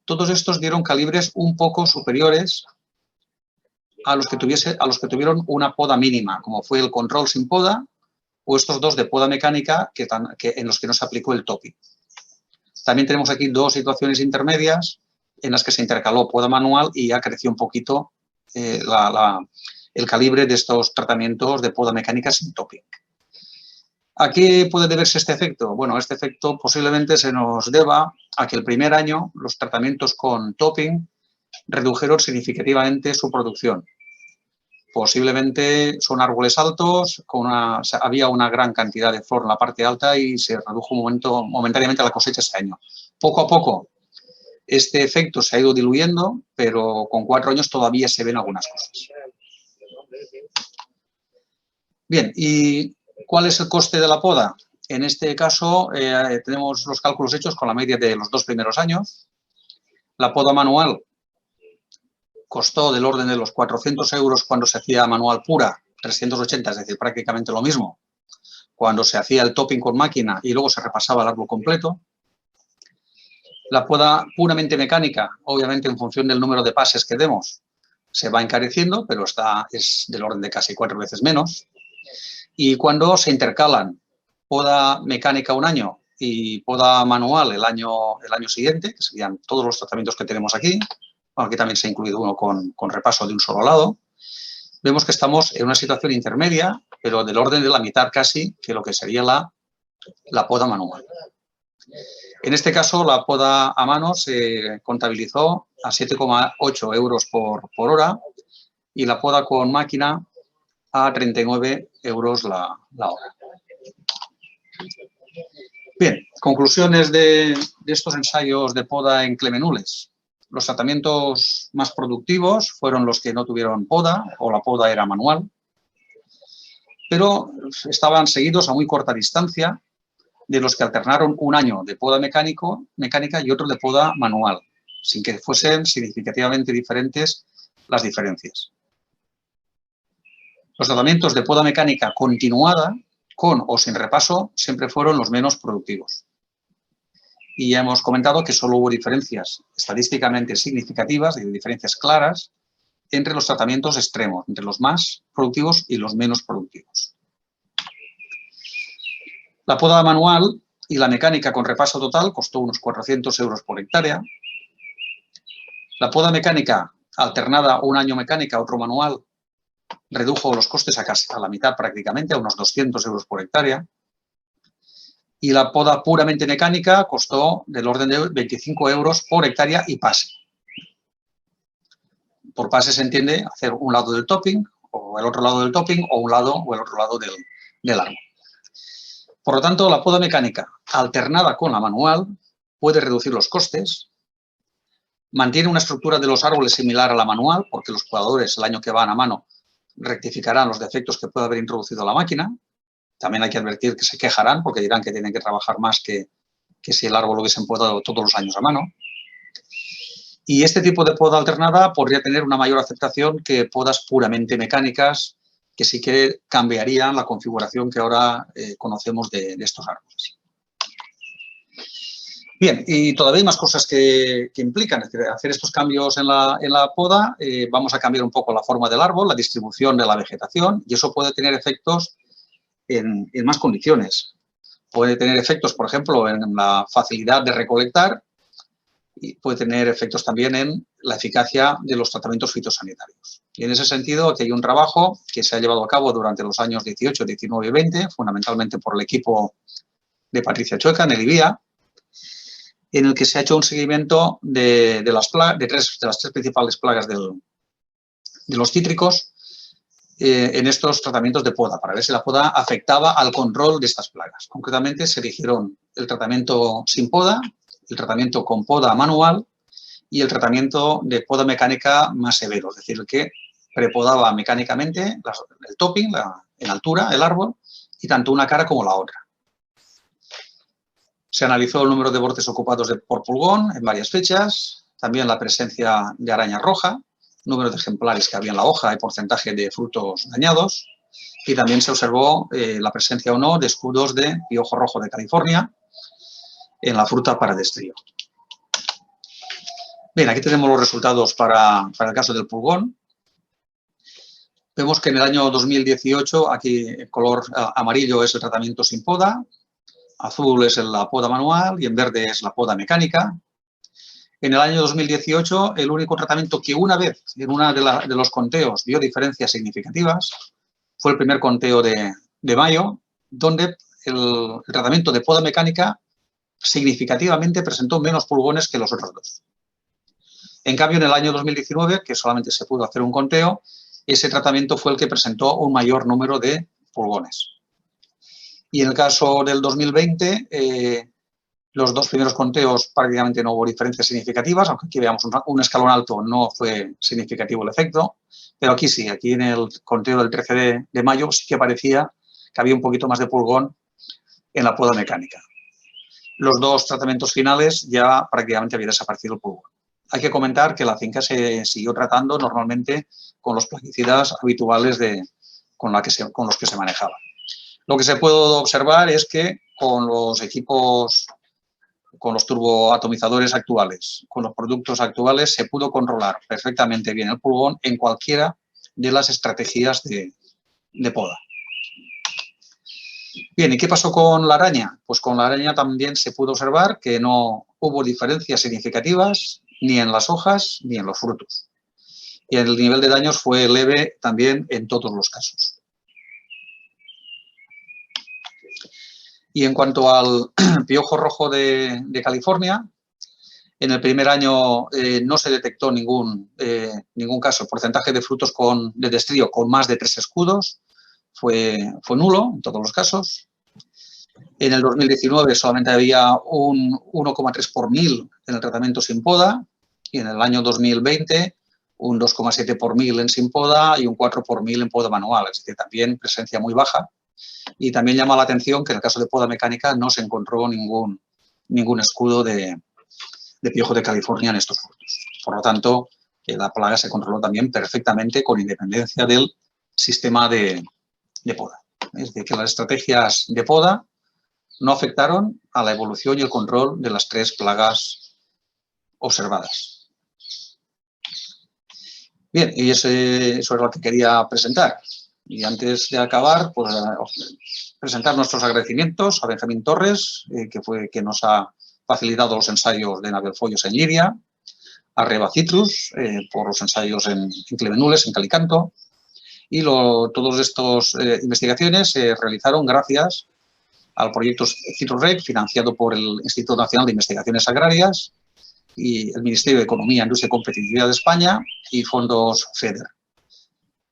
Todos estos dieron calibres un poco superiores a los que tuvieron una poda mínima, como fue el control sin poda o estos dos de poda mecánica en los que no se aplicó el topping. También tenemos aquí dos situaciones intermedias en las que se intercaló poda manual y ya creció un poquito el calibre de estos tratamientos de poda mecánica sin topping. ¿A qué puede deberse este efecto? Bueno, este efecto posiblemente se nos deba a que el primer año los tratamientos con topping redujeron significativamente su producción. Posiblemente son árboles altos, había una gran cantidad de flor en la parte alta y se redujo momentáneamente la cosecha ese año. Poco a poco este efecto se ha ido diluyendo, pero con 4 años todavía se ven algunas cosas. Bien, ¿y cuál es el coste de la poda? En este caso tenemos los cálculos hechos con la media de los 2 primeros años. La poda manual costó del orden de los 400 euros cuando se hacía manual pura, 380, es decir, prácticamente lo mismo, cuando se hacía el topping con máquina y luego se repasaba el árbol completo. La poda puramente mecánica, obviamente en función del número de pases que demos, se va encareciendo, pero es del orden de casi 4 veces menos. Y cuando se intercalan poda mecánica un año y poda manual el año siguiente, que serían todos los tratamientos que tenemos aquí, bueno, aquí también se ha incluido uno con repaso de un solo lado, vemos que estamos en una situación intermedia, pero del orden de la mitad casi que lo que sería la poda manual. En este caso, la poda a mano se contabilizó a 7,8 euros por hora y la poda con máquina a 39 euros la hora. Bien, conclusiones de estos ensayos de poda en clemenules. Los tratamientos más productivos fueron los que no tuvieron poda o la poda era manual, pero estaban seguidos a muy corta distancia de los que alternaron un año de poda mecánica y otro de poda manual, sin que fuesen significativamente diferentes las diferencias. Los tratamientos de poda mecánica continuada, con o sin repaso, siempre fueron los menos productivos. Y ya hemos comentado que solo hubo diferencias estadísticamente significativas, diferencias claras, entre los tratamientos extremos, entre los más productivos y los menos productivos. La poda manual y la mecánica con repaso total costó unos 400 euros por hectárea. La poda mecánica alternada, un año mecánica, otro manual, redujo los costes a la mitad prácticamente, a unos 200 euros por hectárea. Y la poda puramente mecánica costó del orden de 25 euros por hectárea y pase. Por pase se entiende hacer un lado del topping o el otro lado del topping o un lado o el otro lado del árbol. Por lo tanto, la poda mecánica alternada con la manual puede reducir los costes, mantiene una estructura de los árboles similar a la manual, porque los podadores el año que van a mano rectificarán los defectos que puede haber introducido la máquina. También hay que advertir que se quejarán porque dirán que tienen que trabajar más que si el árbol lo hubiesen podado todos los años a mano. Y este tipo de poda alternada podría tener una mayor aceptación que podas puramente mecánicas, que sí que cambiarían la configuración que ahora conocemos de estos árboles. Bien, y todavía hay más cosas que implican hacer estos cambios en la poda. Vamos a cambiar un poco la forma del árbol, la distribución de la vegetación, y eso puede tener efectos en más condiciones. puede tener efectos, por ejemplo, en la facilidad de recolectar y puede tener efectos también en la eficacia de los tratamientos fitosanitarios. Y en ese sentido, aquí hay un trabajo que se ha llevado a cabo durante los años 18, 19 y 20, fundamentalmente por el equipo de Patricia Chueca, en el IBIA, en el que se ha hecho un seguimiento de las tres principales plagas de los cítricos en estos tratamientos de poda, para ver si la poda afectaba al control de estas plagas. Concretamente, se eligieron el tratamiento sin poda, el tratamiento con poda manual y el tratamiento de poda mecánica más severo, es decir, el que prepodaba mecánicamente el topping, en altura, el árbol, y tanto una cara como la otra. Se analizó el número de bordes ocupados por pulgón en varias fechas, también la presencia de araña roja, número de ejemplares que había en la hoja y porcentaje de frutos dañados, y también se observó la presencia o no de escudos de piojo rojo de California en la fruta para destrío. Bien, aquí tenemos los resultados para el caso del pulgón. Vemos que en el año 2018, aquí el color amarillo es el tratamiento sin poda, azul es la poda manual y en verde es la poda mecánica. En el año 2018, el único tratamiento que una vez en uno de los conteos dio diferencias significativas fue el primer conteo de mayo, donde el tratamiento de poda mecánica significativamente presentó menos pulgones que los otros dos. En cambio, en el año 2019, que solamente se pudo hacer un conteo, ese tratamiento fue el que presentó un mayor número de pulgones. Y en el caso del 2020, los dos primeros conteos prácticamente no hubo diferencias significativas, aunque aquí veamos un escalón alto, no fue significativo el efecto, pero aquí sí, aquí en el conteo del 13 de mayo sí que parecía que había un poquito más de pulgón en la poda mecánica. Los dos tratamientos finales ya prácticamente había desaparecido el pulgón. Hay que comentar que la finca se siguió tratando normalmente con los plaguicidas habituales con los que se manejaba. Lo que se puede observar es que con los equipos, con los turboatomizadores actuales, con los productos actuales, se pudo controlar perfectamente bien el pulgón en cualquiera de las estrategias de poda. Bien, ¿y qué pasó con la araña? Pues con la araña también se pudo observar que no hubo diferencias significativas ni en las hojas ni en los frutos. Y el nivel de daños fue leve también en todos los casos. Y en cuanto al piojo rojo de California, en el primer año no se detectó ningún caso. El porcentaje de frutos de destrío con más de 3 escudos fue nulo en todos los casos. En el 2019 solamente había un 1,3 por 1000 en el tratamiento sin poda y en el año 2020 un 2,7 por 1000 en sin poda y un 4 por 1000 en poda manual, es decir, también presencia muy baja. Y también llama la atención que en el caso de poda mecánica no se encontró ningún escudo de piojo de California en estos frutos. Por lo tanto, la plaga se controló también perfectamente con independencia del sistema de poda. Es decir, que las estrategias de poda no afectaron a la evolución y el control de las 3 plagas observadas. Bien, y eso es lo que quería presentar. Y antes de acabar, pues presentar nuestros agradecimientos a Benjamín Torres, que nos ha facilitado los ensayos de Navelfollos en Lliria, a Reba Citrus por los ensayos en Clevenules, en Calicanto, y todas estas investigaciones se realizaron gracias al proyecto CitrusReg, financiado por el Instituto Nacional de Investigaciones Agrarias y el Ministerio de Economía, Industria y Competitividad de España y fondos FEDER.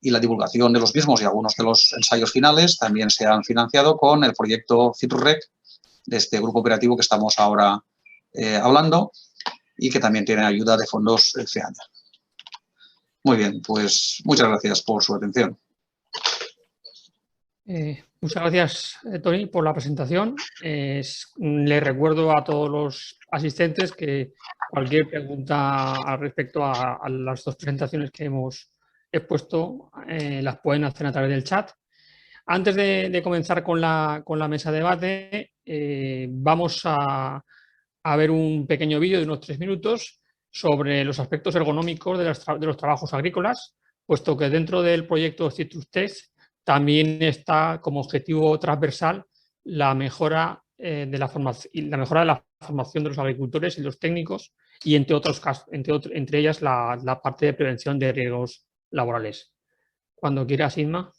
Y la divulgación de los mismos y algunos de los ensayos finales también se han financiado con el proyecto CitrusReg de este grupo operativo que estamos ahora hablando y que también tiene ayuda de fondos FEADER. Muy bien, pues muchas gracias por su atención. Muchas gracias, Toni, por la presentación. Le recuerdo a todos los asistentes que cualquier pregunta al respecto a las 2 presentaciones que hemos expuesto las pueden hacer a través del chat. Antes de comenzar con la mesa de debate, vamos a ver un pequeño vídeo de unos 3 minutos sobre los aspectos ergonómicos de los trabajos agrícolas, puesto que dentro del proyecto CitrusTech también está como objetivo transversal la mejora de la formación y la mejora de la formación de los agricultores y los técnicos, y entre otros casos, entre ellas la parte de prevención de riesgos laborales. Cuando quieras, Inma.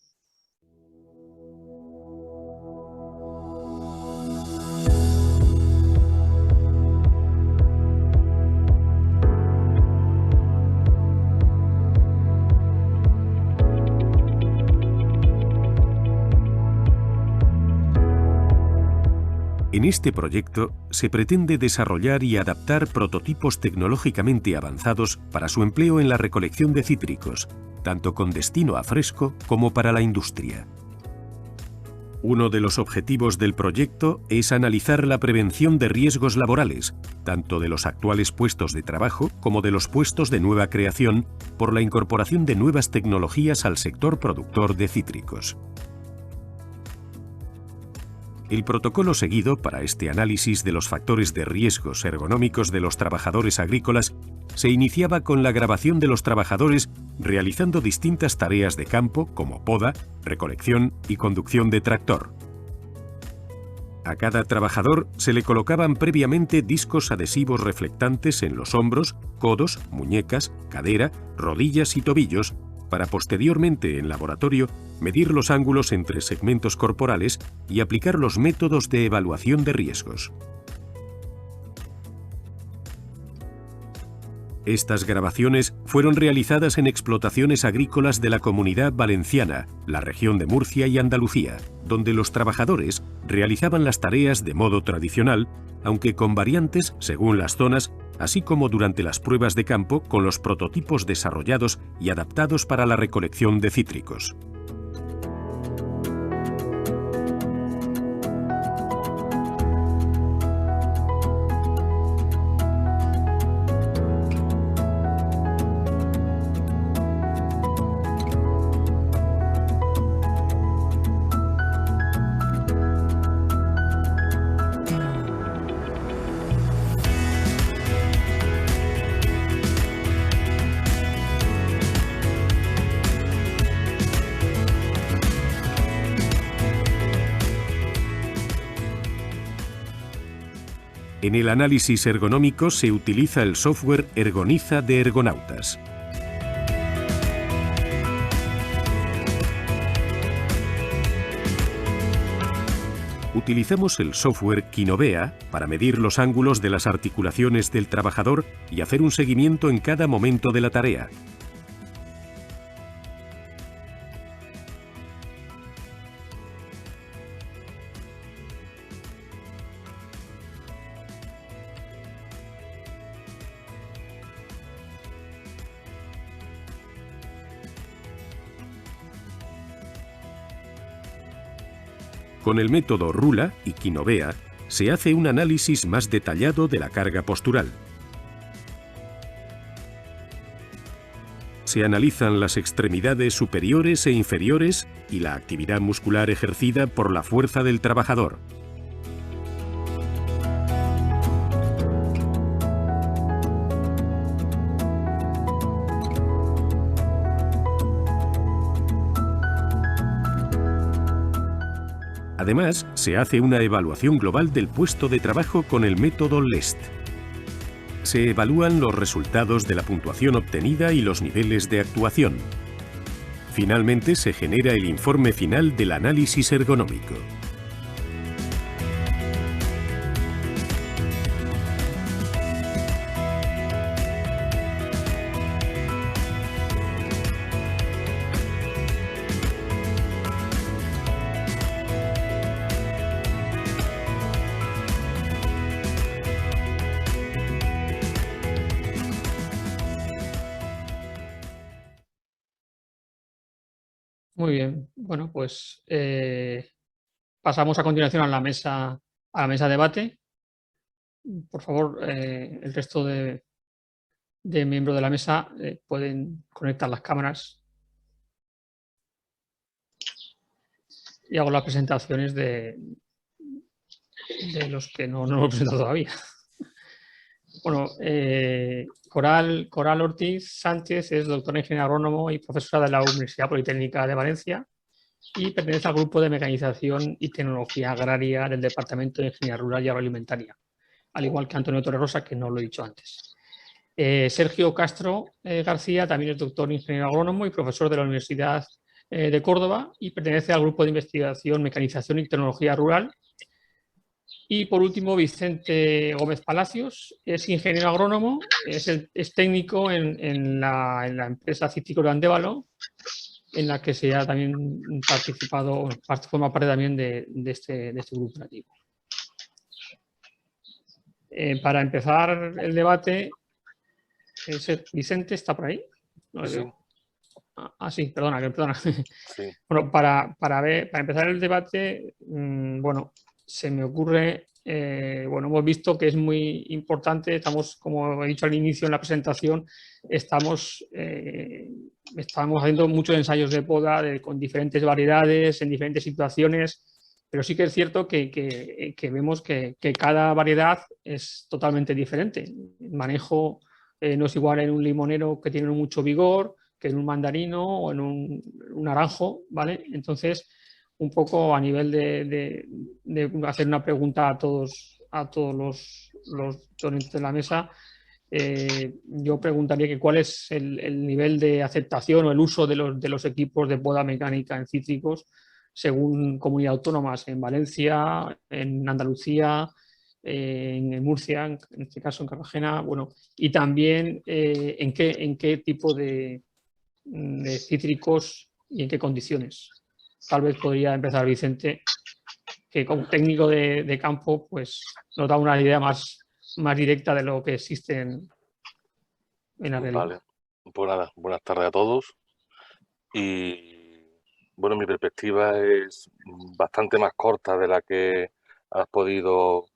En este proyecto se pretende desarrollar y adaptar prototipos tecnológicamente avanzados para su empleo en la recolección de cítricos, tanto con destino a fresco como para la industria. Uno de los objetivos del proyecto es analizar la prevención de riesgos laborales, tanto de los actuales puestos de trabajo como de los puestos de nueva creación, por la incorporación de nuevas tecnologías al sector productor de cítricos. El protocolo seguido para este análisis de los factores de riesgos ergonómicos de los trabajadores agrícolas se iniciaba con la grabación de los trabajadores realizando distintas tareas de campo como poda, recolección y conducción de tractor. A cada trabajador se le colocaban previamente discos adhesivos reflectantes en los hombros, codos, muñecas, cadera, rodillas y tobillos, para posteriormente en laboratorio medir los ángulos entre segmentos corporales y aplicar los métodos de evaluación de riesgos. Estas grabaciones fueron realizadas en explotaciones agrícolas de la Comunidad Valenciana, la región de Murcia y Andalucía, donde los trabajadores realizaban las tareas de modo tradicional, aunque con variantes según las zonas, así como durante las pruebas de campo con los prototipos desarrollados y adaptados para la recolección de cítricos. En el análisis ergonómico se utiliza el software Ergoniza de Ergonautas. Utilizamos el software Kinovea para medir los ángulos de las articulaciones del trabajador y hacer un seguimiento en cada momento de la tarea. Con el método Rula y Kinovea se hace un análisis más detallado de la carga postural. Se analizan las extremidades superiores e inferiores y la actividad muscular ejercida por la fuerza del trabajador. Además, se hace una evaluación global del puesto de trabajo con el método LEST. Se evalúan los resultados de la puntuación obtenida y los niveles de actuación. Finalmente, se genera el informe final del análisis ergonómico. Muy bien. Bueno, pues pasamos a continuación a la mesa debate. Por favor, el resto de miembros de la mesa pueden conectar las cámaras. Y hago las presentaciones de los que no lo he presentado todavía. Bueno, Coral Ortiz Sánchez es doctora en ingeniero agrónomo y profesora de la Universidad Politécnica de Valencia. y pertenece al grupo de mecanización y tecnología agraria del Departamento de Ingeniería Rural y Agroalimentaria, al igual que Antonio Torrerosa, que no lo he dicho antes. Sergio Castro García también es doctor en ingeniero agrónomo y profesor de la Universidad de Córdoba y pertenece al grupo de investigación, mecanización y tecnología rural. Y por último, Vicente Gómez Palacios es ingeniero agrónomo, es técnico en la empresa Cítricos de Andévalo, en la que se ha también participado, forma parte también de este grupo operativo. Para empezar el debate, Vicente, ¿está por ahí? No le veo. Sí, perdona. Sí. Bueno, para empezar el debate, bueno, se me ocurre, bueno, hemos visto que es muy importante, estamos, como he dicho al inicio en la presentación, estamos haciendo muchos ensayos de poda con diferentes variedades, en diferentes situaciones, pero sí que es cierto que vemos que cada variedad es totalmente diferente. El manejo no es igual en un limonero que tiene mucho vigor, que en un mandarino o en un naranjo, ¿vale? Entonces, un poco a nivel de hacer una pregunta a todos los ponentes de la mesa, yo preguntaría que cuál es el nivel de aceptación o el uso de los equipos de poda mecánica en cítricos según comunidades autónomas, en Valencia, en Andalucía, en Murcia, en este caso en Cartagena, bueno, y también en qué tipo de cítricos y en qué condiciones. Tal vez podría empezar Vicente, que como técnico de campo pues nos da una idea más directa de lo que existe en la realidad. Vale, pues nada, buenas tardes a todos. Y bueno, mi perspectiva es bastante más corta de la que has podido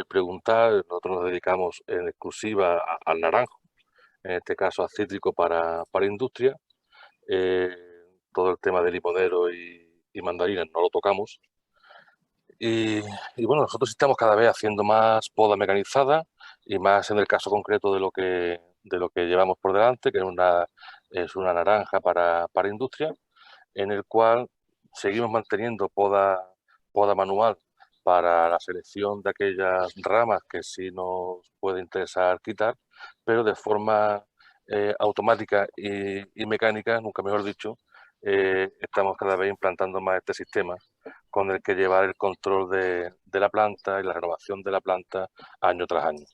preguntar. Nosotros nos dedicamos en exclusiva al naranjo, en este caso al cítrico para industria. Todo el tema de limonero y mandarinas no lo tocamos. Y bueno, nosotros estamos cada vez haciendo más poda mecanizada y más en el caso concreto de lo que llevamos por delante, que es una naranja para industria, en el cual seguimos manteniendo poda manual para la selección de aquellas ramas que sí nos puede interesar quitar, pero de forma automática y mecánica, nunca mejor dicho, estamos cada vez implantando más este sistema con el que llevar el control de la planta y la renovación de la planta año tras año.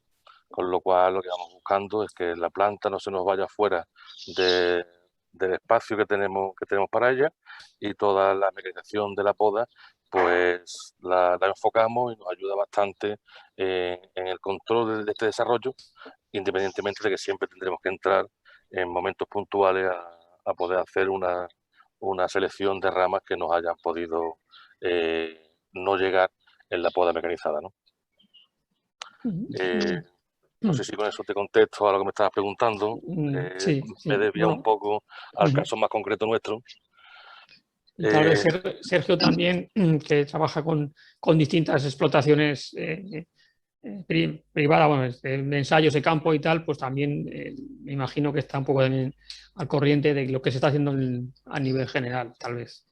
Con lo cual lo que vamos buscando es que la planta no se nos vaya fuera del espacio que tenemos para ella, y toda la mecanización de la poda pues la enfocamos y nos ayuda bastante en el control de este desarrollo, independientemente de que siempre tendremos que entrar en momentos puntuales a poder hacer una selección de ramas que nos hayan podido no llegar en la poda mecanizada, ¿no? No sé si con eso te contesto a lo que me estabas preguntando. Sí. Me desvía un poco al caso más concreto nuestro. Y tal vez Sergio también, que trabaja con distintas explotaciones privadas, bueno, de ensayos de campo y tal, pues también me imagino que está un poco también al corriente de lo que se está haciendo a nivel general, tal vez.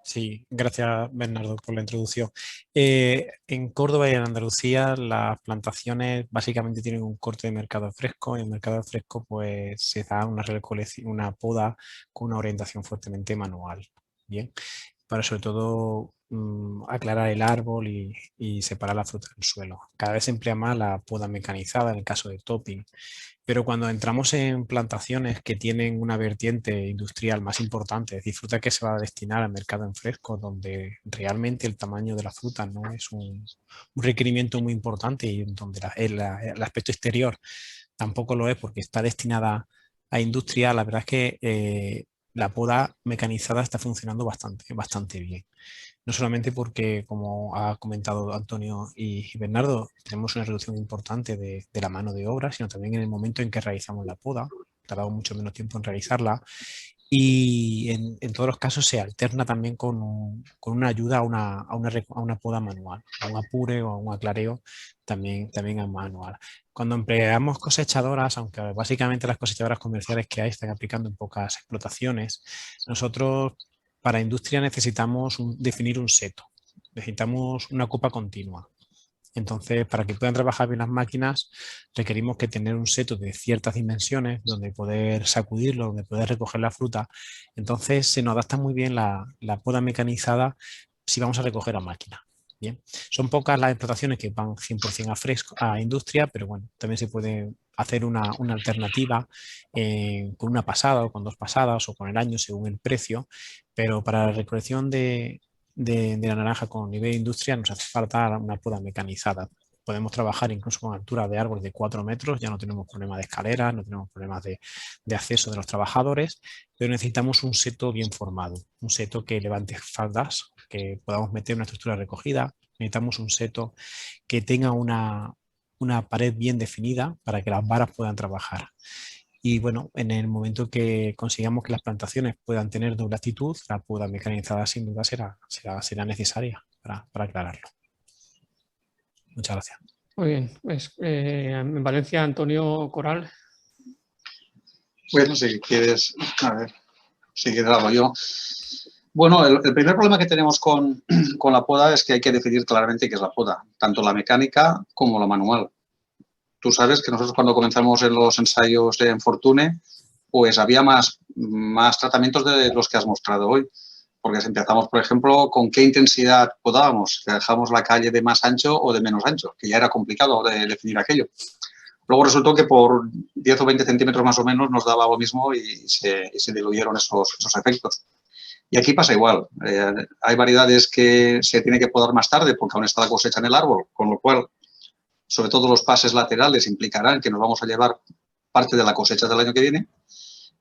Sí, gracias Bernardo por la introducción. En Córdoba y en Andalucía las plantaciones básicamente tienen un corte de mercado fresco. En el mercado fresco pues se da una poda con una orientación fuertemente manual. Bien, para sobre todo aclarar el árbol y separar la fruta del suelo. Cada vez se emplea más la poda mecanizada en el caso de topping. Pero cuando entramos en plantaciones que tienen una vertiente industrial más importante, es decir, fruta que se va a destinar al mercado en fresco, donde realmente el tamaño de la fruta no es un requerimiento muy importante y donde el aspecto exterior tampoco lo es porque está destinada a industria, la verdad es que la poda mecanizada está funcionando bastante bien. No solamente porque, como ha comentado Antonio y Bernardo, tenemos una reducción importante de la mano de obra, sino también en el momento en que realizamos la poda. Tardamos mucho menos tiempo en realizarla. Y en todos los casos se alterna también con una ayuda a una poda manual, a un apure o a un aclareo también a manual. Cuando empleamos cosechadoras, aunque básicamente las cosechadoras comerciales que hay están aplicando en pocas explotaciones, nosotros Para industria necesitamos definir un seto, necesitamos una copa continua. Entonces, para que puedan trabajar bien las máquinas, requerimos que tener un seto de ciertas dimensiones donde poder sacudirlo, donde poder recoger la fruta. Entonces, se nos adapta muy bien la poda mecanizada si vamos a recoger a máquina. Bien, son pocas las explotaciones que van 100% a industria, pero bueno, también se puede hacer una alternativa con una pasada o con 2 pasadas o con el año según el precio, pero para la recolección de la naranja con nivel de industria nos hace falta una poda mecanizada. Podemos trabajar incluso con altura de árboles de 4 metros, ya no tenemos problema de escaleras, no tenemos problemas de acceso de los trabajadores, pero necesitamos un seto bien formado, un seto que levante faldas, que podamos meter una estructura recogida. Necesitamos un seto que tenga una pared bien definida para que las varas puedan trabajar. Y bueno, en el momento que consigamos que las plantaciones puedan tener doble actitud, la poda mecanizada sin duda será necesaria para aclararlo. Muchas gracias. Muy bien, pues en Valencia, Antonio Coral. Bueno, si quieres, a ver, si quieres hablo yo. Bueno, el primer problema que tenemos con la poda es que hay que definir claramente qué es la poda, tanto la mecánica como la manual. Tú sabes que nosotros cuando comenzamos en los ensayos en Fortune, pues había más tratamientos de los que has mostrado hoy. Porque si empezamos, por ejemplo, con qué intensidad podábamos, que dejamos la calle de más ancho o de menos ancho, que ya era complicado de definir aquello. Luego resultó que por 10 o 20 centímetros más o menos nos daba lo mismo y se diluyeron esos efectos. Y aquí pasa igual. Hay variedades que se tiene que podar más tarde porque aún está la cosecha en el árbol, con lo cual, sobre todo los pases laterales implicarán que nos vamos a llevar parte de la cosecha del año que viene.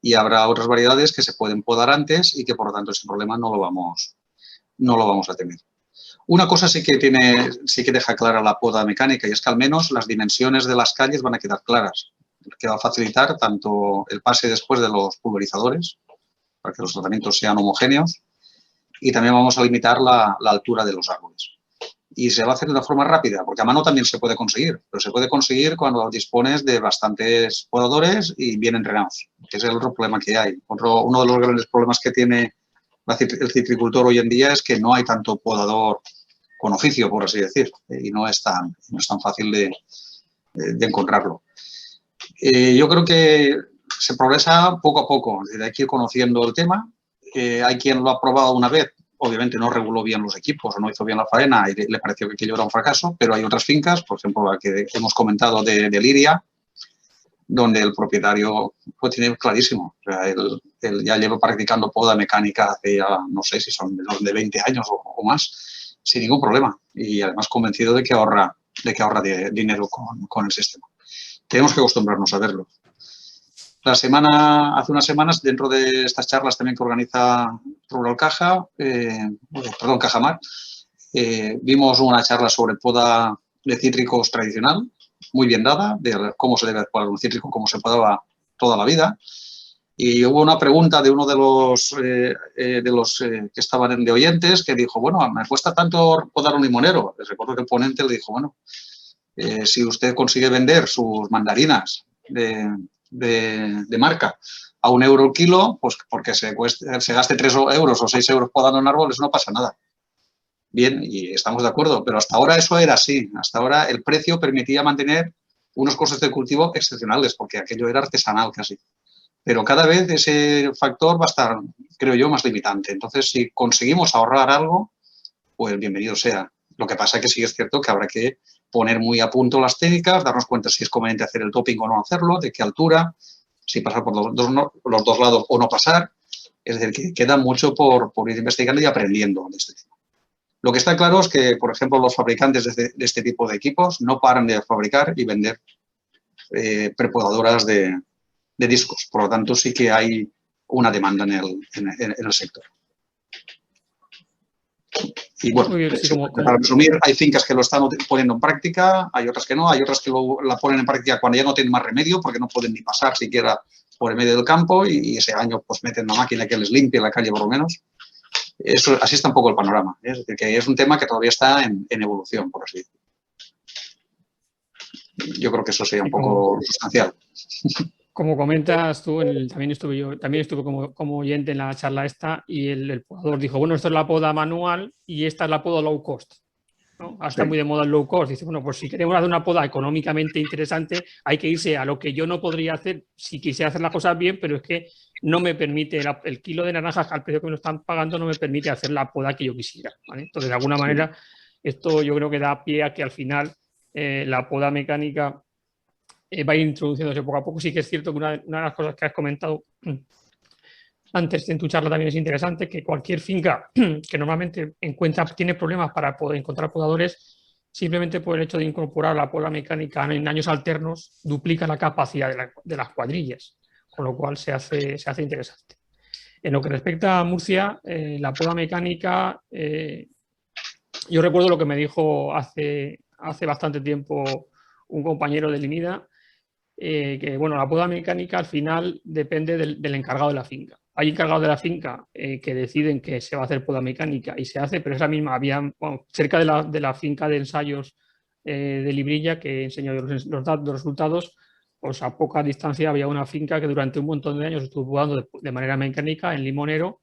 Y habrá otras variedades que se pueden podar antes y que, por lo tanto, ese problema no lo vamos a tener. Una cosa sí que deja clara la poda mecánica y es que al menos las dimensiones de las calles van a quedar claras, que va a facilitar tanto el pase después de los pulverizadores, para que los tratamientos sean homogéneos, y también vamos a limitar la altura de los árboles. Y se va a hacer de una forma rápida, porque a mano también se puede conseguir, pero se puede conseguir cuando dispones de bastantes podadores y bien entrenados, que es el otro problema que hay. Uno de los grandes problemas que tiene el citricultor hoy en día es que no hay tanto podador con oficio, por así decir, y no es tan fácil de encontrarlo. Yo creo que se progresa poco a poco, hay que ir conociendo el tema. Hay quien lo ha probado una vez, obviamente no reguló bien los equipos o no hizo bien la faena y le pareció que aquello era un fracaso, pero hay otras fincas, por ejemplo, la que hemos comentado de Liria, donde el propietario lo tiene clarísimo. O sea, él ya lleva practicando poda mecánica hace ya, no sé si son menos de 20 años o más, sin ningún problema. Y además convencido de que ahorra dinero con el sistema. Tenemos que acostumbrarnos a verlo. Hace unas semanas, dentro de estas charlas también que organiza Rural Caja, Cajamar, vimos una charla sobre poda de cítricos tradicional, muy bien dada, de cómo se debe podar un cítrico, cómo se podaba toda la vida. Y hubo una pregunta de uno de los que estaban de oyentes que dijo, bueno, me cuesta tanto podar un limonero. Les recuerdo que el ponente le dijo, bueno, si usted consigue vender sus mandarinas de marca a €1 el kilo, pues porque se gaste 3 euros o 6 euros podando un árbol, eso no pasa nada. Bien, y estamos de acuerdo, pero hasta ahora eso era así. Hasta ahora el precio permitía mantener unos costes de cultivo excepcionales, porque aquello era artesanal casi. Pero cada vez ese factor va a estar, creo yo, más limitante. Entonces, si conseguimos ahorrar algo, pues bienvenido sea. Lo que pasa es que sí es cierto que habrá que poner muy a punto las técnicas, darnos cuenta si es conveniente hacer el topping o no hacerlo, de qué altura, si pasar por los dos lados o no pasar. Es decir, que queda mucho por ir investigando y aprendiendo de este tema. Lo que está claro es que, por ejemplo, los fabricantes de este tipo de equipos no paran de fabricar y vender prepodadoras de discos. Por lo tanto, sí que hay una demanda en el sector. Y bueno, Muy bien, sí, para resumir, hay fincas que lo están poniendo en práctica, hay otras que no, hay otras que la ponen en práctica cuando ya no tienen más remedio porque no pueden ni pasar siquiera por el medio del campo y ese año pues meten una máquina que les limpie la calle por lo menos. Así está un poco el panorama. Es decir, que es un tema que todavía está en evolución, por así decirlo. Yo creo que eso sería un poco sustancial. Como comentas tú, también estuve como oyente en la charla esta y el podador dijo, bueno, esto es la poda manual y esta es la poda low cost, ¿no? Ahora está muy de moda el low cost. Dice, bueno, pues si queremos hacer una poda económicamente interesante, hay que irse a lo que yo no podría hacer si quisiera hacer las cosas bien, pero es que no me permite, el kilo de naranjas al precio que me lo están pagando no me permite hacer la poda que yo quisiera, ¿vale? Entonces, de alguna manera, esto yo creo que da pie a que al final la poda mecánica va a ir introduciéndose poco a poco. Sí que es cierto que una de las cosas que has comentado antes en tu charla también es interesante, que cualquier finca que normalmente tiene problemas para poder encontrar podadores, simplemente por el hecho de incorporar la poda mecánica en años alternos, duplica la capacidad de las cuadrillas, con lo cual se hace interesante. En lo que respecta a Murcia, la poda mecánica, yo recuerdo lo que me dijo hace bastante tiempo un compañero de Limida, que bueno, la poda mecánica al final depende del encargado de la finca. Hay encargados de la finca que deciden que se va a hacer poda mecánica y se hace, pero es la misma. Había cerca de la finca de ensayos de Librilla que enseñó los resultados, pues a poca distancia había una finca que durante un montón de años estuvo podando de manera mecánica en Limonero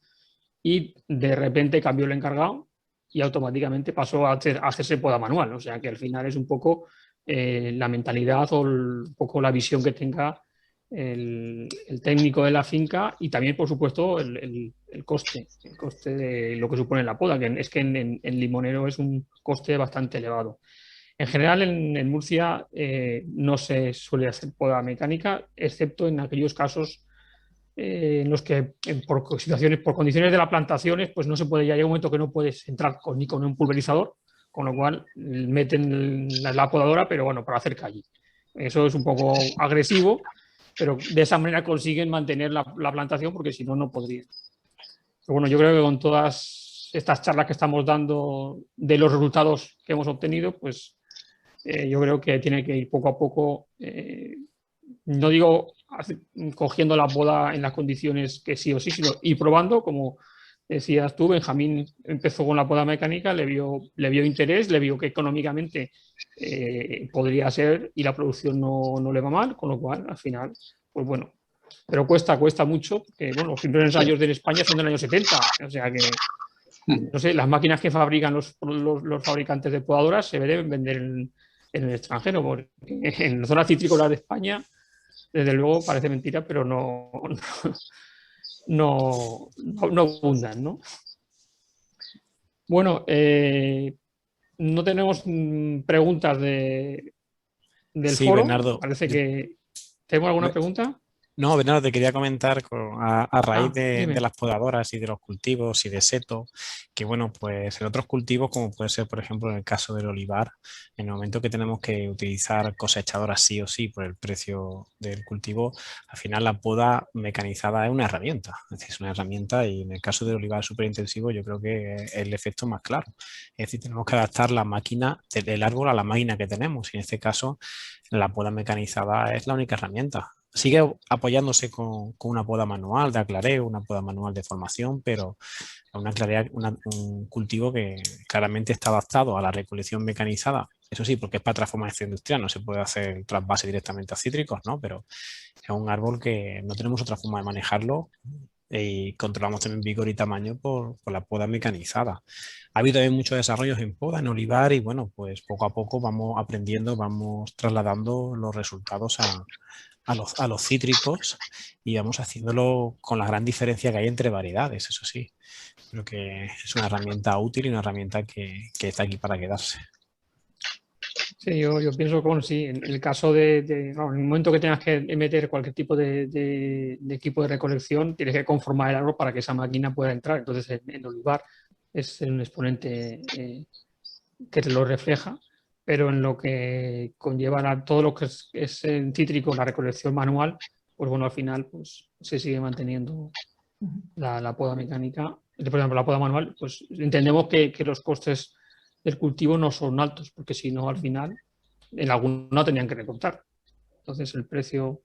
y de repente cambió el encargado y automáticamente pasó a hacerse poda manual. O sea que al final es un poco la mentalidad o un poco la visión que tenga el técnico de la finca y también, por supuesto, el coste de lo que supone la poda, que es que en Limonero es un coste bastante elevado. En general, en Murcia no se suele hacer poda mecánica, excepto en aquellos casos en los que por condiciones de las plantaciones, pues no se puede, ya llega un momento que no puedes entrar ni con un pulverizador, con lo cual meten la podadora, pero bueno, para hacer calle. Eso es un poco agresivo, pero de esa manera consiguen mantener la plantación, porque si no, no podrían. Pero bueno, yo creo que con todas estas charlas que estamos dando de los resultados que hemos obtenido, pues yo creo que tiene que ir poco a poco, no digo cogiendo la poda en las condiciones que sí o sí, sino ir probando, como decías tú. Benjamín empezó con la poda mecánica, le vio interés, le vio que económicamente podría ser y la producción no le va mal, con lo cual al final, pues bueno, pero cuesta mucho, porque bueno, los primeros ensayos de España son del año 70, o sea que no sé, las máquinas que fabrican los fabricantes de podadoras se deben vender en el extranjero, porque en zonas citrícolas de España, desde luego parece mentira, pero no abundan, ¿no? Bueno, no tenemos preguntas del Sí, foro. Bernardo. Parece que... ¿Tenemos alguna pregunta? No, Bernardo, te quería comentar a raíz de Dime. las podadoras y de los cultivos y de seto, que bueno, pues en otros cultivos, como puede ser, por ejemplo, en el caso del olivar, en el momento que tenemos que utilizar cosechadoras sí o sí por el precio del cultivo, al final la poda mecanizada es una herramienta. Es decir, es una herramienta y en el caso del olivar súper intensivo yo creo que es el efecto más claro. Es decir, tenemos que adaptar la máquina del árbol a la máquina que tenemos y en este caso la poda mecanizada es la única herramienta. Sigue apoyándose con una poda manual de aclareo, una poda manual de formación, pero un cultivo que claramente está adaptado a la recolección mecanizada. Eso sí, porque es para transformación industrial, no se puede hacer trasvase directamente a cítricos, ¿no? Pero es un árbol que no tenemos otra forma de manejarlo y controlamos también vigor y tamaño por la poda mecanizada. Ha habido también muchos desarrollos en poda, en olivar y bueno, pues poco a poco vamos aprendiendo, vamos trasladando los resultados a los cítricos y vamos haciéndolo con la gran diferencia que hay entre variedades, eso sí. Creo que es una herramienta útil y una herramienta que está aquí para quedarse. Sí, yo pienso que, bueno, sí, en el caso en el momento que tengas que meter cualquier tipo de equipo de recolección, tienes que conformar el árbol para que esa máquina pueda entrar. Entonces, en olivar es un exponente que te lo refleja, pero en lo que conlleva todo lo que es en cítrico, la recolección manual, pues bueno, al final pues se sigue manteniendo la poda mecánica. Por ejemplo, la poda manual, pues entendemos que los costes del cultivo no son altos, porque si no, al final, en alguno tenían que recortar. Entonces, el precio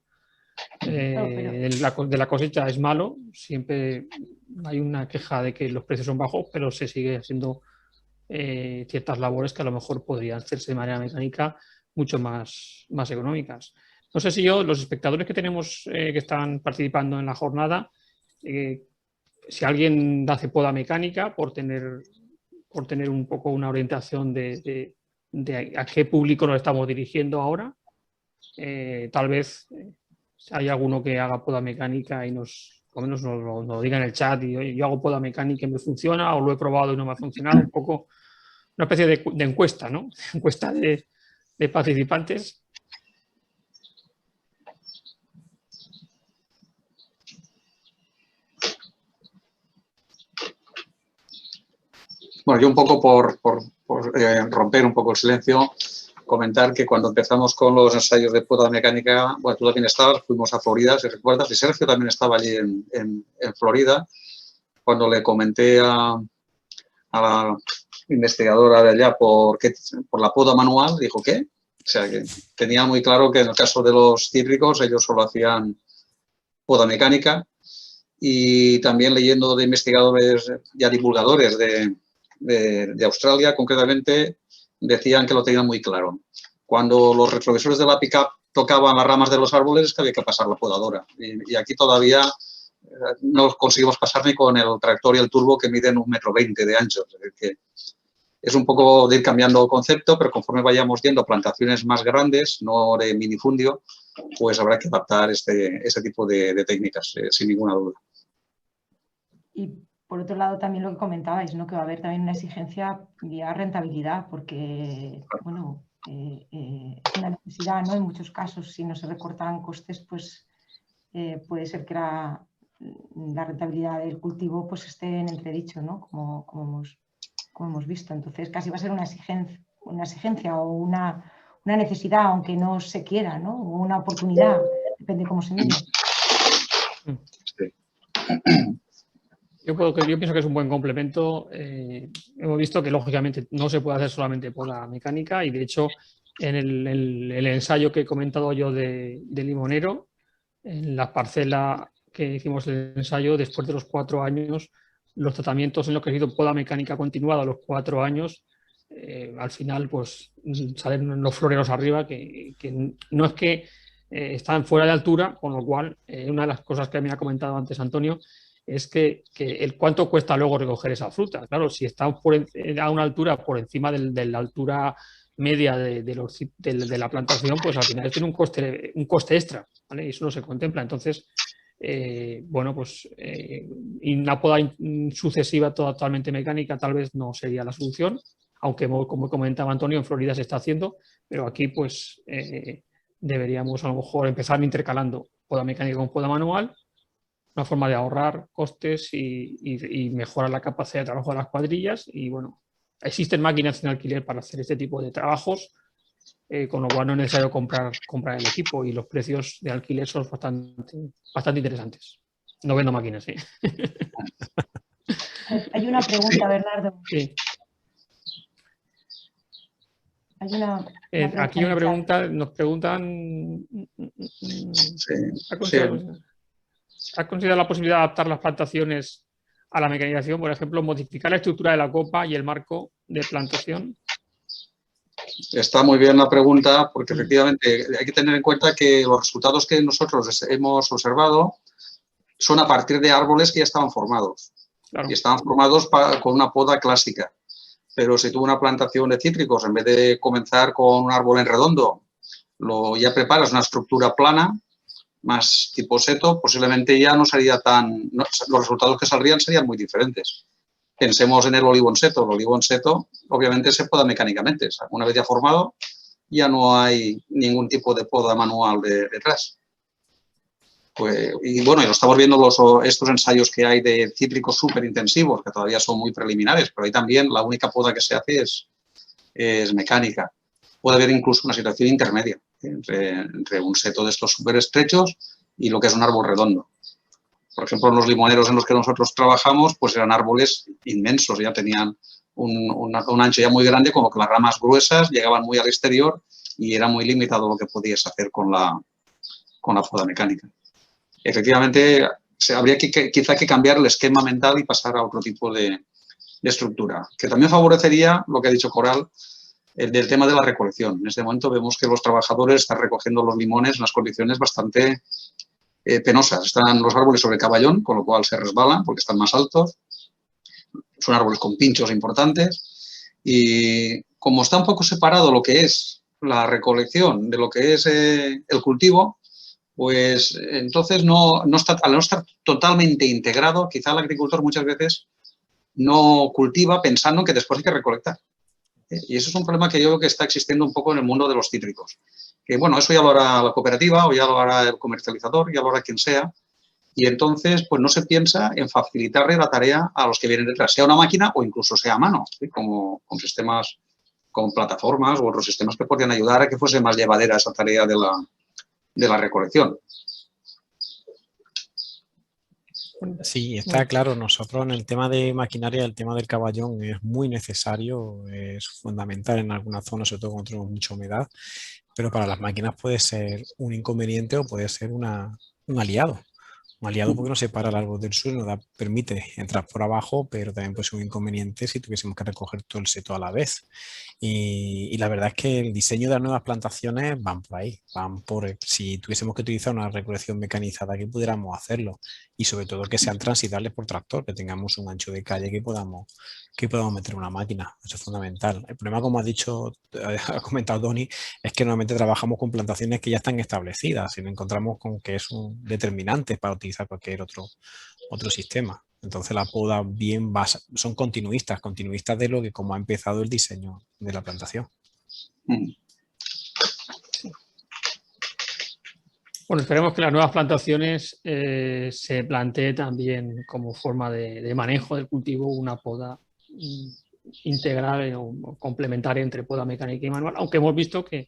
de la cosecha es malo. Siempre hay una queja de que los precios son bajos, pero se sigue haciendo ciertas labores que a lo mejor podrían hacerse de manera mecánica mucho más económicas. No sé si los espectadores que tenemos que están participando en la jornada, si alguien hace poda mecánica por tener un poco una orientación de a qué público nos estamos dirigiendo ahora. Tal vez hay alguno que haga poda mecánica y por lo menos nos lo diga en el chat y oye, yo hago poda mecánica y me funciona o lo he probado y no me ha funcionado. Un poco una especie de encuesta, ¿no? Encuesta de participantes. Bueno, yo un poco por romper un poco el silencio, comentar que cuando empezamos con los ensayos de poda mecánica, bueno, tú también estabas, fuimos a Florida, si recuerdas, y Sergio también estaba allí en Florida. Cuando le comenté a la investigadora de allá por la poda manual, dijo, ¿qué? O sea, que tenía muy claro que en el caso de los cítricos ellos solo hacían poda mecánica, y también leyendo de investigadores ya divulgadores de Australia, concretamente, decían que lo tenían muy claro. Cuando los retrovisores de la pick-up tocaban las ramas de los árboles, es que había que pasar la podadora. Y aquí todavía no conseguimos pasar ni con el tractor y el turbo, que miden 1,20 m de ancho. Es decir, que es un poco de ir cambiando el concepto, pero conforme vayamos viendo plantaciones más grandes, no de minifundio, pues habrá que adaptar ese tipo de técnicas, sin ninguna duda. Y por otro lado, también lo que comentabais, ¿no? Que va a haber también una exigencia vía rentabilidad, porque, bueno, es una necesidad, ¿no? En muchos casos, si no se recortan costes, pues puede ser que la rentabilidad del cultivo pues esté en entredicho, ¿no? Como hemos visto. Entonces, casi va a ser una exigencia o una necesidad, aunque no se quiera, ¿no? O una oportunidad, depende cómo se mire. Yo pienso que es un buen complemento. Hemos visto que, lógicamente, no se puede hacer solamente poda mecánica y, de hecho, en el ensayo que he comentado yo de limonero, en la parcela que hicimos el ensayo, después de los 4 años, los tratamientos en lo que ha sido poda mecánica continuada a los 4 años, al final pues salen los floreros arriba que no es que están fuera de altura, con lo cual una de las cosas que me ha comentado antes Antonio es que el cuánto cuesta luego recoger esa fruta. Claro, si está a una altura por encima de la altura media de la plantación, pues al final tiene un coste extra, ¿vale? Y eso no se contempla. Entonces, bueno, pues y una poda sucesiva totalmente mecánica tal vez no sería la solución, aunque como comentaba Antonio, en Florida se está haciendo, pero aquí pues deberíamos a lo mejor empezar intercalando poda mecánica con poda manual, una forma de ahorrar costes y mejorar la capacidad de trabajo de las cuadrillas. Y bueno, existen máquinas en alquiler para hacer este tipo de trabajos, con lo cual no es necesario comprar el equipo, y los precios de alquiler son bastante interesantes. No vendo máquinas, ¿sí? Hay una pregunta, Bernardo. Sí. Hay una aquí hay una pregunta, nos preguntan... ¿Has considerado la posibilidad de adaptar las plantaciones a la mecanización? Por ejemplo, modificar la estructura de la copa y el marco de plantación. Está muy bien la pregunta, porque efectivamente hay que tener en cuenta que los resultados que nosotros hemos observado son a partir de árboles que ya estaban formados. Claro. Y estaban formados con una poda clásica. Pero si tú una plantación de cítricos, en vez de comenzar con un árbol en redondo, ya preparas una estructura plana, más tipo seto, posiblemente ya no sería los resultados que saldrían serían muy diferentes. Pensemos en el olivo en seto. El olivo en seto obviamente se poda mecánicamente. O sea, una vez ya formado, ya no hay ningún tipo de poda manual detrás. Pues, y bueno, y lo estamos viendo estos ensayos que hay de cítricos súper intensivos, que todavía son muy preliminares, pero ahí también la única poda que se hace es mecánica. Puede haber incluso una situación intermedia entre un seto de estos súper estrechos y lo que es un árbol redondo. Por ejemplo, en los limoneros en los que nosotros trabajamos, pues eran árboles inmensos, ya tenían un ancho ya muy grande, como que las ramas gruesas llegaban muy al exterior y era muy limitado lo que podías hacer con la poda mecánica. Efectivamente, habría quizá que cambiar el esquema mental y pasar a otro tipo de estructura, que también favorecería lo que ha dicho Coral, del tema de la recolección. En este momento vemos que los trabajadores están recogiendo los limones en unas condiciones bastante penosas. Están los árboles sobre caballón, con lo cual se resbalan porque están más altos. Son árboles con pinchos importantes y como está un poco separado lo que es la recolección de lo que es el cultivo, pues entonces al no estar totalmente integrado, quizá el agricultor muchas veces no cultiva pensando que después hay que recolectar. Y eso es un problema que yo creo que está existiendo un poco en el mundo de los cítricos. Que bueno, eso ya lo hará la cooperativa o ya lo hará el comercializador, ya lo hará quien sea. Y entonces, pues no se piensa en facilitarle la tarea a los que vienen detrás, sea una máquina o incluso sea a mano, ¿sí? Como con sistemas, con plataformas u otros sistemas que podrían ayudar a que fuese más llevadera esa tarea de la recolección. Sí, está claro. Nosotros en el tema de maquinaria, el tema del caballón es muy necesario, es fundamental en algunas zonas, sobre todo cuando tenemos mucha humedad, pero para las máquinas puede ser un inconveniente o puede ser un aliado. Un aliado porque nos separa el árbol del suelo, nos permite entrar por abajo, pero también puede ser un inconveniente si tuviésemos que recoger todo el seto a la vez. Y la verdad es que el diseño de las nuevas plantaciones van por ahí, van por si tuviésemos que utilizar una recolección mecanizada que pudiéramos hacerlo y sobre todo que sean transitables por tractor, que tengamos un ancho de calle que podamos meter una máquina. Eso es fundamental. El problema, como ha dicho, ha comentado Tony, es que normalmente trabajamos con plantaciones que ya están establecidas y nos encontramos con que es un determinante para utilizar cualquier otro sistema. Entonces la poda son continuistas de lo que como ha empezado el diseño de la plantación. Bueno, esperemos que las nuevas plantaciones se plantee también como forma de manejo del cultivo una poda integral o complementaria entre poda mecánica y manual, aunque hemos visto que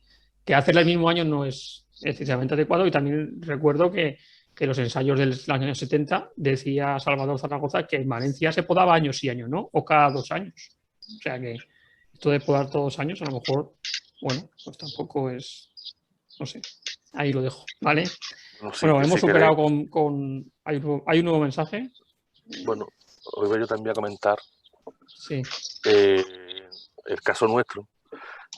hacerla el mismo año no es excesivamente adecuado y también recuerdo que los ensayos de los años 70 decía Salvador Zaragoza que en Valencia se podaba años y años, ¿no? O cada 2 años. O sea que esto de podar todos los años a lo mejor, bueno, pues tampoco es, no sé, ahí lo dejo, ¿vale? Bueno, hemos superado con ¿hay un nuevo mensaje? Bueno, hoy voy yo también a comentar sí. El caso nuestro,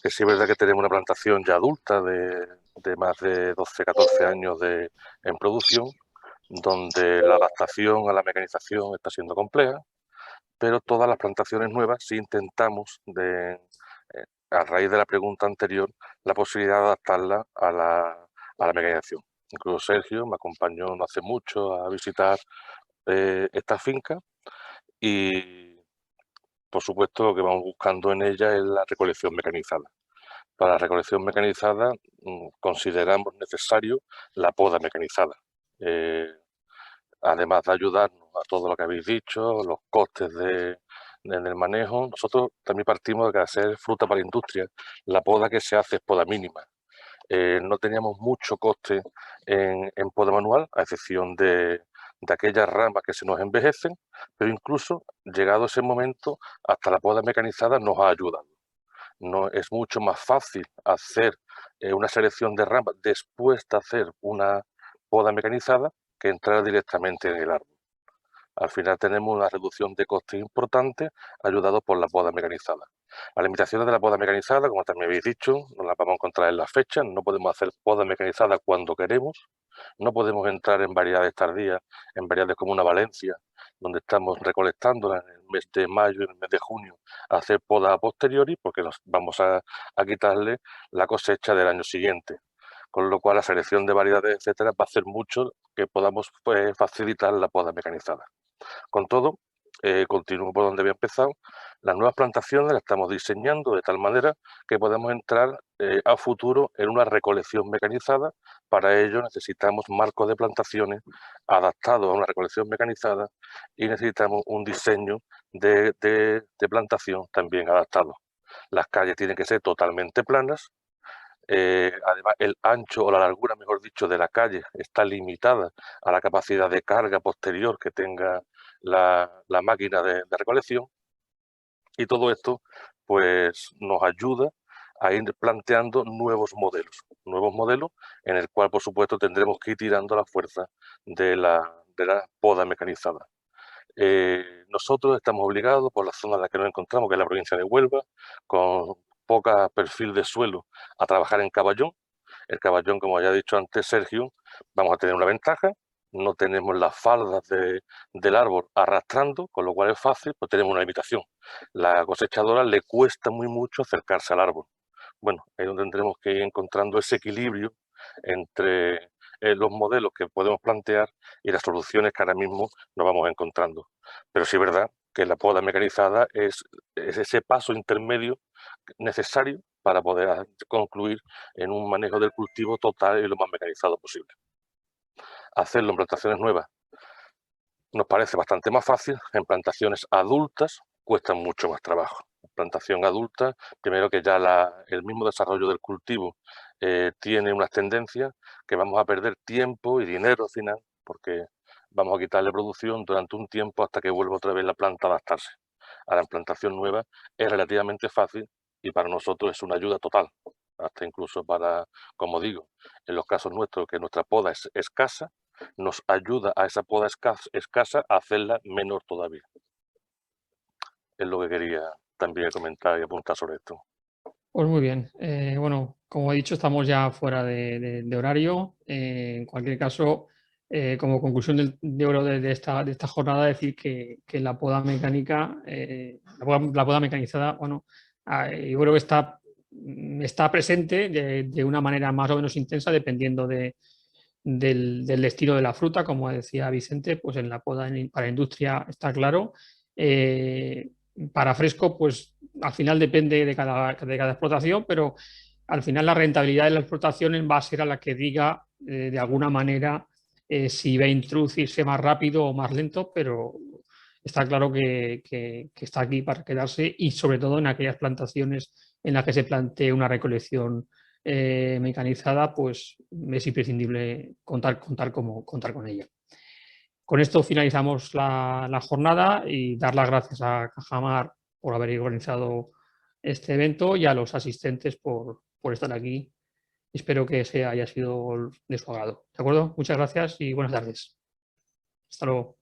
que sí es verdad que tenemos una plantación ya adulta de más de 12, 14 años en producción, donde la adaptación a la mecanización está siendo compleja, pero todas las plantaciones nuevas sí intentamos, a raíz de la pregunta anterior, la posibilidad de adaptarla a la mecanización. Incluso Sergio me acompañó no hace mucho a visitar esta finca y, por supuesto, lo que vamos buscando en ella es la recolección mecanizada. Para la recolección mecanizada consideramos necesario la poda mecanizada. Además de ayudarnos a todo lo que habéis dicho, los costes del manejo, nosotros también partimos de que hacer fruta para la industria, la poda que se hace es poda mínima. No teníamos mucho coste en poda manual, a excepción de aquellas ramas que se nos envejecen, pero incluso llegado ese momento, hasta la poda mecanizada nos ha ayudado. No, es mucho más fácil hacer una selección de ramas después de hacer una poda mecanizada que entrar directamente en el árbol. Al final tenemos una reducción de costes importante ayudado por la poda mecanizada. Las limitaciones de la poda mecanizada, como también habéis dicho, nos las vamos a encontrar en las fechas. No podemos hacer poda mecanizada cuando queremos. No podemos entrar en variedades tardías, en variedades como una Valencia, donde estamos recolectándola en el mes de mayo y en el mes de junio, a hacer poda a posteriori, porque nos vamos a quitarle la cosecha del año siguiente. Con lo cual la selección de variedades, etcétera, va a hacer mucho que podamos facilitar la poda mecanizada. Con todo, continúo por donde había empezado. Las nuevas plantaciones las estamos diseñando de tal manera que podemos entrar a futuro en una recolección mecanizada. Para ello necesitamos marcos de plantaciones adaptados a una recolección mecanizada y necesitamos un diseño de plantación también adaptado. Las calles tienen que ser totalmente planas. Además, el ancho o la largura, mejor dicho, de la calle está limitada a la capacidad de carga posterior que tenga la máquina de recolección, y todo esto pues nos ayuda a ir planteando nuevos modelos en el cual, por supuesto, tendremos que ir tirando la fuerza de la poda mecanizada. Nosotros estamos obligados, por la zona en la que nos encontramos, que es la provincia de Huelva, con poca perfil de suelo a trabajar en caballón. El caballón, como ya ha dicho antes Sergio, vamos a tener una ventaja, no tenemos las faldas del árbol arrastrando, con lo cual es fácil, pues tenemos una limitación. La cosechadora le cuesta muy mucho acercarse al árbol. Bueno, ahí es donde tendremos que ir encontrando ese equilibrio entre los modelos que podemos plantear y las soluciones que ahora mismo nos vamos encontrando. Pero sí es verdad que la poda mecanizada es ese paso intermedio necesario para poder concluir en un manejo del cultivo total y lo más mecanizado posible. Hacerlo en plantaciones nuevas nos parece bastante más fácil, en plantaciones adultas cuesta mucho más trabajo. En plantación adulta, primero que ya el mismo desarrollo del cultivo tiene unas tendencias que vamos a perder tiempo y dinero al final, porque vamos a quitarle producción durante un tiempo hasta que vuelva otra vez la planta a adaptarse. Ahora en plantación nueva es relativamente fácil y para nosotros es una ayuda total, hasta incluso para, como digo, en los casos nuestros que nuestra poda es escasa, nos ayuda a esa poda escasa a hacerla menor todavía. Es lo que quería también comentar y apuntar sobre esto. Pues muy bien. Bueno, como he dicho, estamos ya fuera de horario. En cualquier caso, como conclusión de oro de esta jornada, decir que la poda mecánica, la poda mecanizada, bueno, yo creo que está presente de una manera más o menos intensa dependiendo del destino de la fruta, como decía Vicente, pues en la poda para industria está claro. Para fresco, pues al final depende de cada explotación, pero al final la rentabilidad de la explotación va a ser a la que diga de alguna manera si va a introducirse más rápido o más lento, pero está claro que está aquí para quedarse y sobre todo en aquellas plantaciones en las que se plantee una recolección mecanizada, pues es imprescindible contar con ella. Con esto finalizamos la jornada y dar las gracias a Cajamar por haber organizado este evento y a los asistentes por estar aquí. Espero que haya sido de su agrado. ¿De acuerdo? Muchas gracias y buenas tardes. Hasta luego.